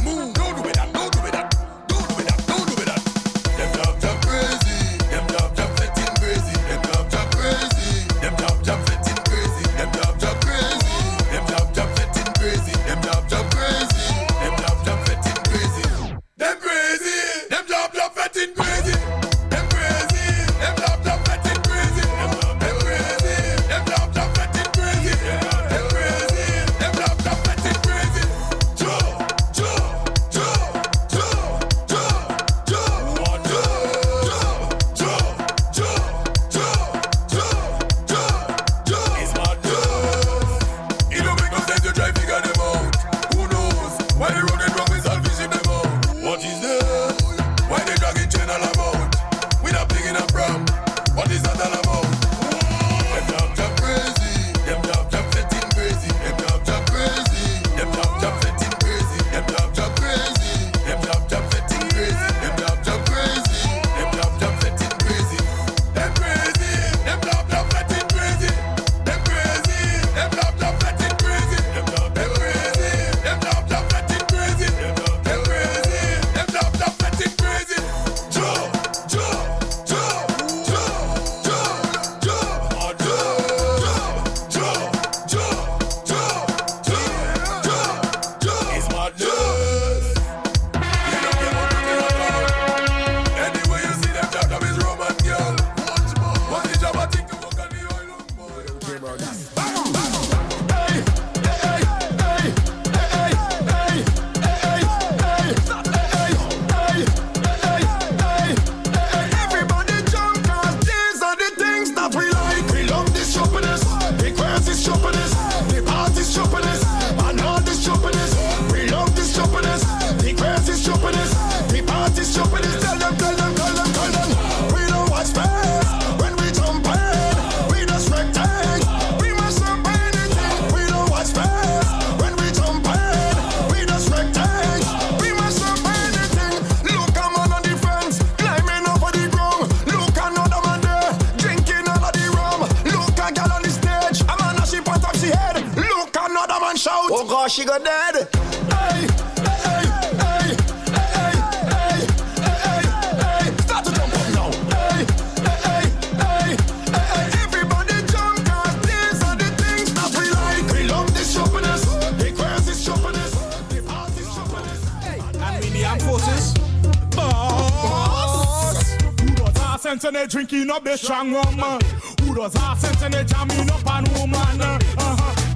Move. Don't do it that. Don't do it that. Don't do it that. Don't do it that. Them job crazy. Them job fetting crazy. Them job crazy. she got dead. Start to jump up now. Everybody jump, cause these are the things that we like. We love this shoppiness, the crazy shoppiness, the artist shoppiness. And we the armed forces. Boss. Who does our sense and they drinking up the strong rum? Who does our sense and they jamming up on woman?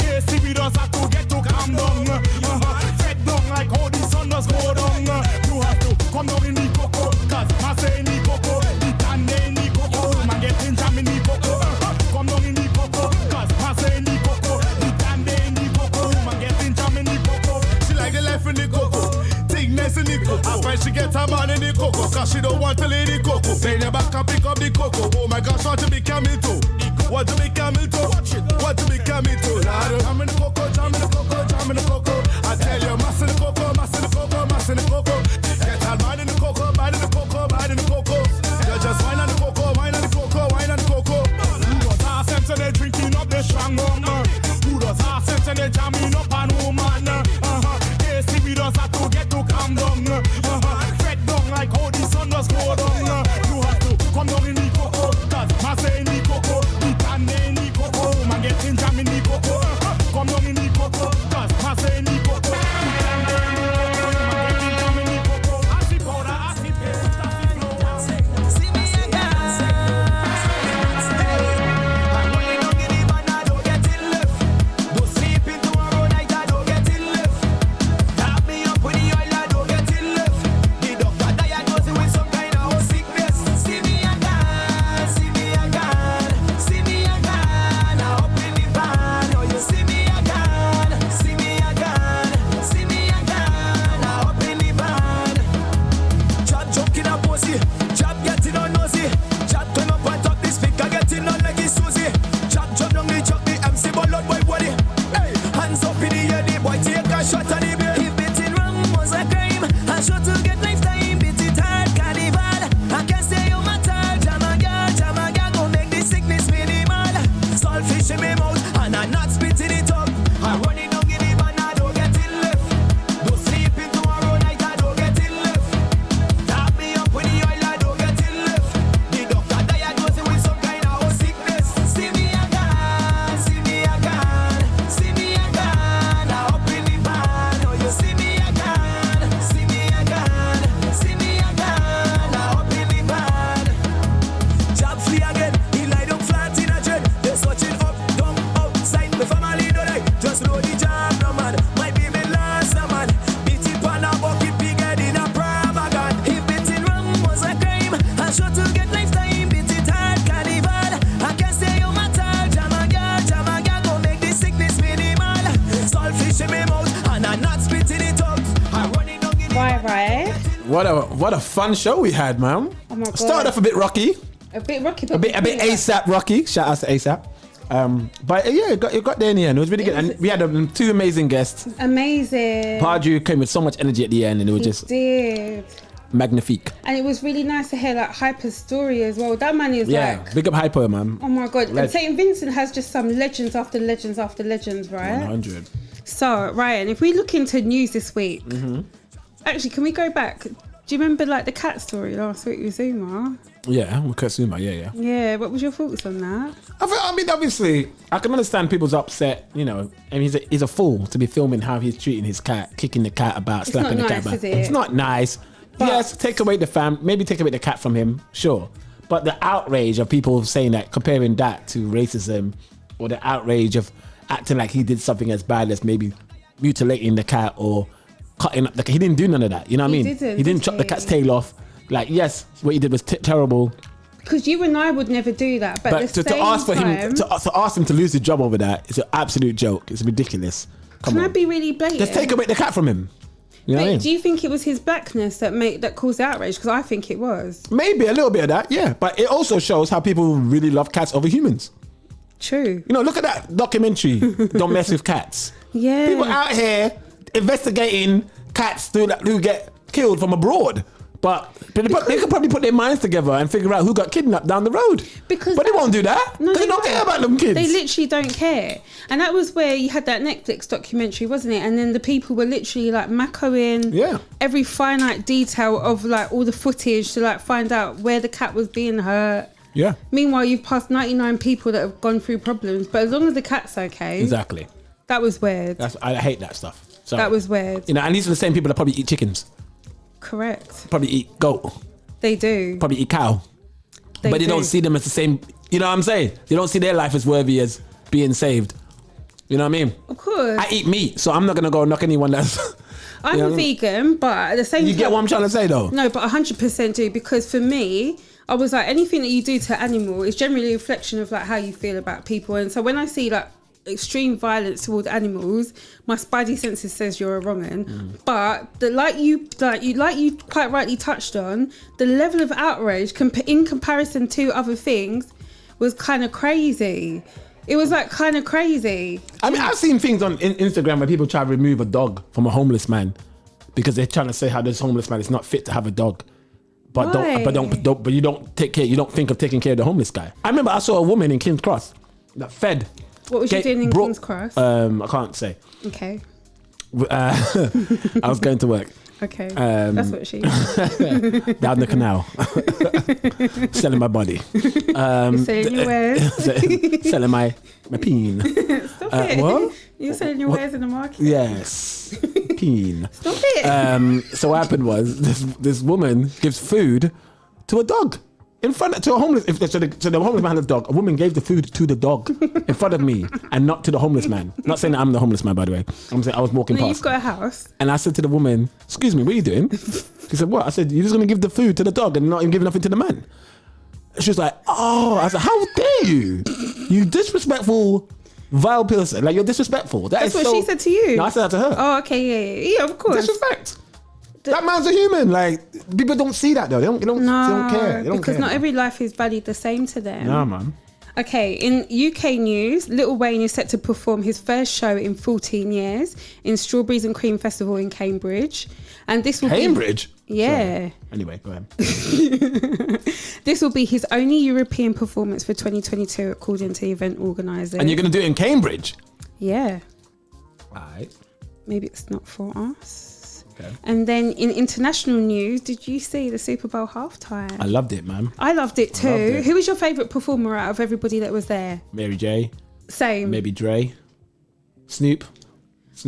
ACB does have to get to calm down. Fed down like how the sun does go down. You have to come down in the cocoa, cause I say in the cocoa, the tan in the cocoa, man getting jam in the cocoa. Come down in the cocoa, cause I say in the cocoa, the tan in the cocoa, man getting jam in the cocoa. She like the life in the cocoa. Thickness in the cocoa. That's why she get her man in the cocoa, cause she don't want to lay the cocoa. Bend your back and pick up the cocoa. Oh my gosh, want to be camel too. Want to be camel too. Want to be camel too. Jam in the cocoa, jam in the cocoa, jam in the cocoa. I tell you, mass in the cocoa, mass in the cocoa, mass in the cocoa. Get her man in the cocoa, man in the cocoa, man in the cocoa. You just wine on the cocoa, wine on the cocoa, wine on the cocoa. Who does our sense and they drinking up the strong rum? Who does our sense and they jamming up on woman? ACB does have to get to calm down. Fed down like how the sun does go down. You have to come down in the cocoa, cause I say in the cocoa, the tan in the cocoa, man getting jam in the cocoa. Come down in the cocoa, cause I say in the cocoa, the tan in the cocoa, man getting jam in the cocoa. I see powder, I see paste, I see flow. See me again. I'm running down in the van, I don't get it left. Don't sleep into a road night, I don't get it left. Tap me up with the oil, I don't get it left. The doctor diagnosed with some kind of sickness. See me again, see me again, see me again. Now up in the van, oh you see me again, see me again, see me again. Now up in the van. Chop joking a pussy, chop getting on nosy. Chop turn up and talk this speaker getting on like it's Susie. Chop jump down the chuck the MC ballad boy body. Hey, hands up in the air, the boy take a shot at the beer. If beating rum was a crime, I sure to get lifetime. Beat it hard, carnival. I can say you matter. Jam a girl, go make the sickness minimal. Saltfish in my mouth and I'm not spitting it up. I'm running down in the van, I don't get it left. Don't sleep into a road night, I don't get it left. Tap me up with the oil, I don't get it left. The doctor diagnosed with some kind of sickness. See me again, see me again, see me again. Now up in the van, oh you see me again, see me again, see me again. Now up in the van. Job free again, he lie down flat in a dread. They searching up, down, outside. My family don't like, just know the job, no man. Might be my last man. Beat it on a bucket, big head in a propaganda. If beating rum was a crime, I sure to get lifetime. Beat it hard, carnival. I can say you matter. Jam a girl, go make the sickness minimal. Saltfish in my mouth, and I'm not spitting it up. I'm running down in the Right. What a fun show we had, man. Oh my God. Started off a bit rocky, A bit rocky, a bit ASAP rocky. Shout out to ASAP. But yeah, it got there in the end. It was really good, and we had two amazing guests. Amazing. Pahjo came with so much energy at the end, and it was just Did. magnifique. And it was really nice to hear like Hypa's story as well. That man is Yeah, like, big up Hypa, man. oh my God. And Leg- St. Vincent has just some legends after legends after legends, right? 100. So, Ryan, if we look into news this week, actually, can we go back? Do you remember like the cat story last week with Zuma? Yeah, with Katsuma, yeah. Yeah, what was your thoughts on that? I mean, obviously, I can understand people's upset, you know, and he's a fool to be filming how he's treating his cat, kicking the cat about, It's slapping not the nice, cat about. is it? It's not nice. But- yes, take away maybe take away the cat from him, sure. But the outrage of people saying that, comparing that to racism, or the outrage of acting like he did something as bad as maybe mutilating the cat or cutting up the cat. He didn't do none of that, you know what I mean? He didn't chop the cat's tail off. Like, yes, what he did was terrible. Because you and I would never do that. But at the to same ask for time, him to ask him to lose his job over that is an absolute joke. It's ridiculous. Can I be really blatant? Just take away the cat from him. You know what I mean? Do you think it was his blackness that caused the outrage? Because I think it was. Maybe a little bit of that, yeah. But it also shows how people really love cats over humans. True. You know, look at that documentary, Don't Mess With Cats. Yeah. People out here investigating cats who get killed from abroad. But they could probably put their minds together and figure out who got kidnapped down the road. But they won't do that. No, they don't care about them kids. They literally don't care. And that was where you had that Netflix documentary, wasn't it? And then the people were literally like macroing every finite detail of like all the footage to like find out where the cat was being hurt. Yeah. Meanwhile, you've passed 99 people that have gone through problems, but as long as the cat's okay. Exactly. That was weird. I hate that stuff. Sorry. That was weird. You know, and these are the same people that probably eat chickens. Correct. Probably eat goat. They do. Probably eat cow. But they don't see them as the same. You know what I'm saying? They don't see their life as worthy as being saved. You know what I mean? Of course. I eat meat, so I'm not gonna go knock anyone that's. I'm a vegan, but at the same time, you get what I'm trying to say, though. No, but 100% do, because for me, I was like, anything that you do to animal is generally a reflection of like how you feel about people. And so when I see like extreme violence towards animals, my spidey senses says you're a wrong'un. But like you quite rightly touched on, the level of outrage in comparison to other things was kind of crazy. It was like kind of crazy. I mean, I've seen things on Instagram where people try to remove a dog from a homeless man because they're trying to say how this homeless man is not fit to have a dog. But you don't take care. You don't think of taking care of the homeless guy. I remember I saw a woman in King's Cross that fed. What was she doing in King's Cross? I can't say. Okay. I was going to work. Okay. That's what she down the canal. Selling my body. Selling your wares. Selling my peen. Stop it. What? You're selling your wares in the market. Yes. Peen. Stop it. So what happened was this woman gives food to a dog. In front to a homeless, to the homeless man has a dog. A woman gave the food to the dog in front of me, and not to the homeless man. Not saying that I'm the homeless man, by the way. I'm saying I was walking past. You've got a house. And I said to the woman, "Excuse me, what are you doing?" She said, "What?" I said, "You're just gonna give the food to the dog and not even give nothing to the man." She was like, "Oh," I said, "How dare you? You disrespectful, vile person! Like you're disrespectful." That's what she said to you. No, I said that to her. Oh, okay, yeah, of course. Disrespect. That man's a human. Like people don't see that though. They don't care. They don't because care. not every life is valued the same to them. No, man. Okay, in UK news, Lil Wayne is set to perform his first show in 14 years in Strawberries and Cream Festival in Cambridge, and this will Cambridge. Yeah. Sorry. Anyway, go ahead. This will be his only European performance for 2022, according to event organisers. And you're gonna do it in Cambridge? Yeah. Right. Maybe it's not for us. Okay. And then in international news, did you see the Super Bowl halftime? I loved it, man. I loved it too. Who was your favourite performer out of everybody that was there? Mary J. Same. Maybe Dre. Snoop.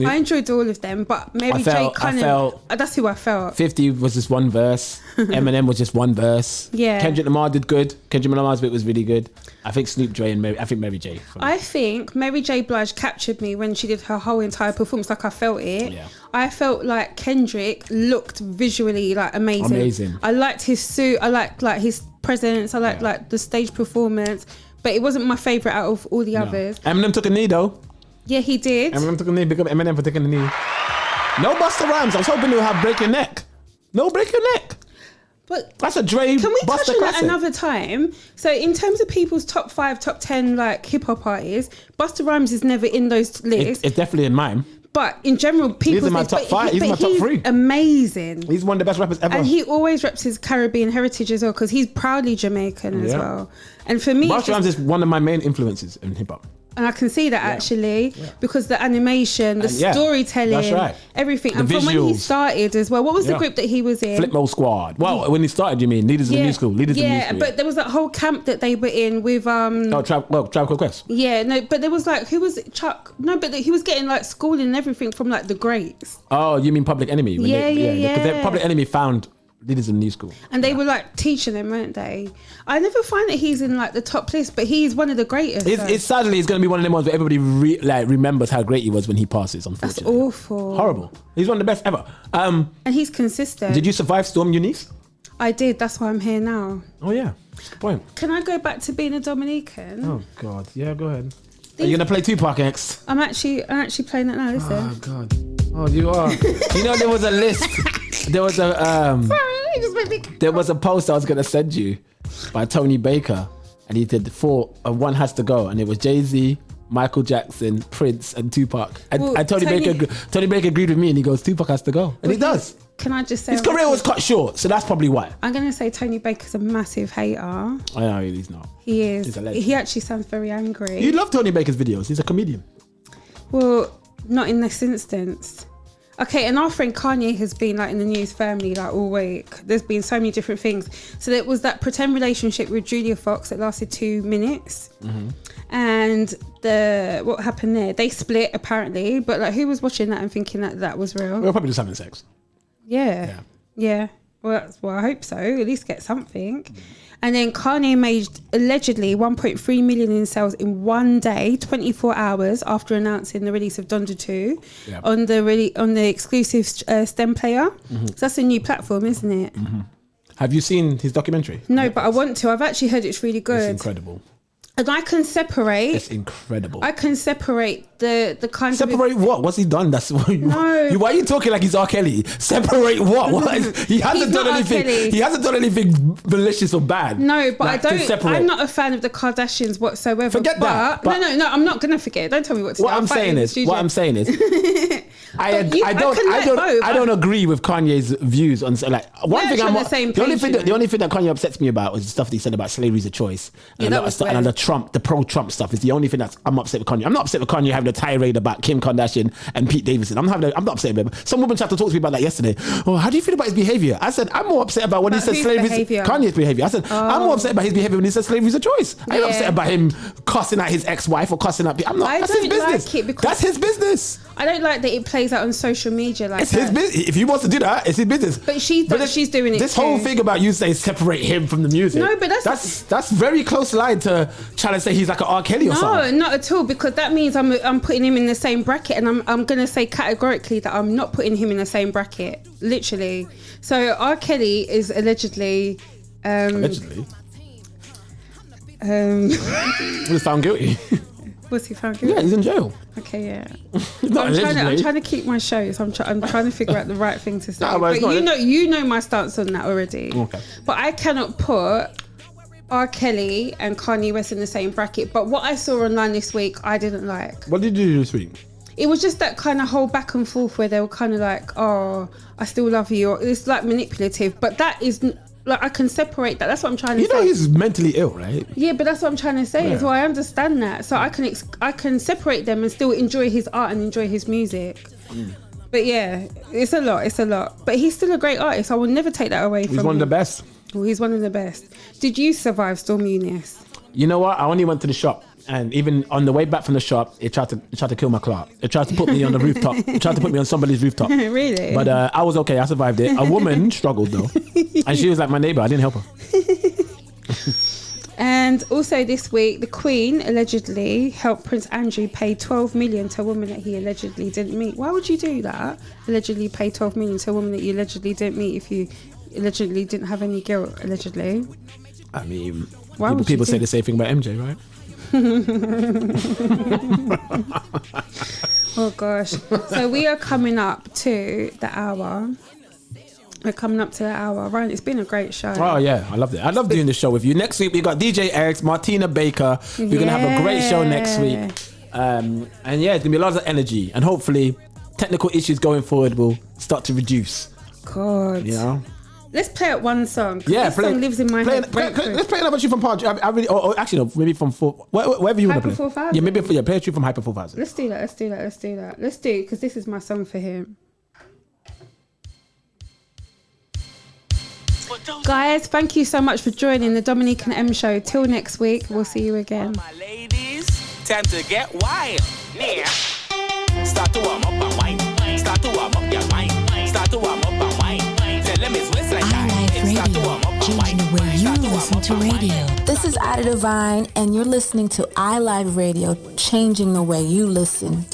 I enjoyed all of them, but Mary J kind of. That's who I felt. 50 was just one verse. Eminem was just one verse. Yeah. Kendrick Lamar did good. Kendrick Lamar's bit was really good. I think Snoop, Dre, and Mary J. I think Mary J. Blige captured me when she did her whole entire performance. Like I felt it. Yeah. I felt like Kendrick looked visually like amazing. I liked his suit. I liked like his presence. I liked like the stage performance. But it wasn't my favourite out of all the others. Eminem took a knee though. Yeah, he did. Eminem took a knee. Big up Eminem for taking the knee. No Busta Rhymes. I was hoping they'll have Break Your Neck. No Break Your Neck. But that's a Dre. Can we touch on classic. that another time? So in terms of people's top 5, top 10 like hip hop artists, Busta Rhymes is never in those lists. It's definitely in mine. But in general, people. He's in my top 5. He's in my top 3. Amazing. He's one of the best rappers ever. And he always reps his Caribbean heritage as well, because he's proudly Jamaican as well. And for me, Busta Rhymes is one of my main influences in hip hop. And I can see that actually, because the animation, the storytelling, that's right. everything. The and visuals. from when he started as well, what was the group that he was in? Flipmode Squad. Well, when he started, you mean Leaders in the New School? Leaders in the New School. But there was that whole camp that they were in with Tribe Called Quest. Yeah, no, but there was like, who was it? Chuck? No, but he was getting like schooling and everything from like the greats. Oh, you mean Public Enemy? Yeah. Because Public Enemy found Leaders in the New School. And they were like teaching them, weren't they? I never find that he's in like the top list, but he's one of the greatest. It's sadly, he's going to be one of them ones where everybody remembers how great he was when he passes, unfortunately. That's awful. Horrible. He's one of the best ever. And he's consistent. Did you survive Storm Eunice? I did. That's why I'm here now. Oh, yeah. That's the point. Can I go back to being a Dominican? Oh, God. Yeah, go ahead. Are you going to play Tupac next? I'm actually playing that now. Listen. Oh, God. Oh, you are. You know, there was a list. There was a there was a post I was gonna send you by Tony Baker, and he did 4. One has to go, and it was Jay-Z, Michael Jackson, Prince, and Tupac. And Tony Baker agreed with me, and he goes, Tupac has to go, and he does. can I just say his career was cut short, so that's probably why. I'm going to say Tony Baker's a massive hater. I know he's not. He is. He's a legend. He actually sounds very angry. You love Tony Baker's videos. He's a comedian. Well, not in this instance. Okay, and our friend Kanye has been like in the news firmly like all week. There's been so many different things. So there was that pretend relationship with Julia Fox that lasted 2 minutes. Mm-hmm. And what happened there? They split apparently, but like who was watching that and thinking that was real? We were probably just having sex. Yeah. Well, I hope so. At least get something. And then Kanye made allegedly 1.3 million in sales in one day, 24 hours after announcing the release of Donda 2 on the exclusive STEM player. Mm-hmm. So that's a new platform, isn't it? Mm-hmm. Have you seen his documentary? No, but I want to. I've actually heard it's really good. It's incredible. And I can separate. It's incredible. I can separate the kind of. Separate what? What's he done? That's what you. No. Why are you talking like he's R. Kelly? Separate what? He hasn't done anything. He hasn't done anything malicious or bad. No, but like, I don't. I'm not a fan of the Kardashians whatsoever. Forget that. But no, I'm not gonna forget. Don't tell me what to do. What I'm saying is. I don't agree with Kanye's views on like one thing. The only thing that Kanye upsets me about is the stuff that he said about slavery's a choice and the pro-Trump stuff is the only thing I'm upset with Kanye. I'm not upset with Kanye having a tirade about Kim Kardashian and Pete Davidson. I'm not upset with him. Some woman tried to talk to me about that yesterday. Oh, how do you feel about his behavior? I said I'm more upset about when he said slavery's Kanye's behavior. I said I'm more upset about his behavior when he said slavery's a choice. I ain't upset about him cussing at his ex-wife or cussing at. I'm not. That's his business. Like it because that's his business. I don't like that it plays out on social media like it's his business. If he wants to do that, it's his business. But she's doing it. This whole thing about you saying separate him from the music. No, but that's very close line to trying to say he's like an R. Kelly or something. No, not at all. Because that means I'm putting him in the same bracket, and I'm going to say categorically that I'm not putting him in the same bracket. Literally. So R. Kelly is allegedly. Was found guilty. Was he found guilty? Yeah, he's in jail. Okay, yeah. I'm trying to keep my show, so I'm trying to figure out the right thing to say. No, but you know my stance on that already. Okay. But I cannot put R. Kelly and Kanye West in the same bracket. But what I saw online this week, I didn't like. What did you do this week? It was just that kind of whole back and forth where they were kind of like, oh, I still love you. Or it's like manipulative. But that is... Like I can separate that. That's what I'm trying to say. You know he's mentally ill, right? Yeah, but that's what I'm trying to say. Is why I understand that. So I can separate them and still enjoy his art and enjoy his music. Mm. But yeah, it's a lot. But he's still a great artist. I will never take that away from him. He's one of the best. Well, he's one of the best. Did you survive Storm Eunice? You know what? I only went to the shop. And even on the way back from the shop, it tried to kill my clock. It tried to put me on the rooftop. It tried to put me on somebody's rooftop. Really? But I was okay. I survived it. A woman struggled though. And she was like my neighbour. I didn't help her. And also this week, the Queen allegedly helped Prince Andrew pay 12 million to a woman that he allegedly didn't meet. Why would you do that? Allegedly pay 12 million to a woman that you allegedly didn't meet if you allegedly didn't have any guilt, allegedly? I mean, people say the same thing about MJ, right? Oh gosh. So we are coming up to the hour. Ryan, it's been a great show. Oh yeah, I loved it. I love doing the show with you. Next week we got DJ X, Martina Baker. We're gonna have a great show next week. And yeah, it's gonna be a lot of energy, and hopefully technical issues going forward will start to reduce. God. You know? Let's play out one song. Yeah, this song lives in my head. Let's play another tune from Pahjo. I really, actually no, maybe from wherever you want to play. Hypa 4000. Yeah, maybe play a tune from Hypa 4000. Let's do that. Let's do it because this is my song for him. Guys, thank you so much for joining the Dominican Emz Show. Till next week, we'll see you again. My ladies, time to get wild. Yeah. Start to warm up and wine. Start to warm up your mind. Start to warm up and wine. Tell them it's West like that. Changing the way you listen to radio. This is Ada Divine, and you're listening to iLive Radio, changing the way you listen.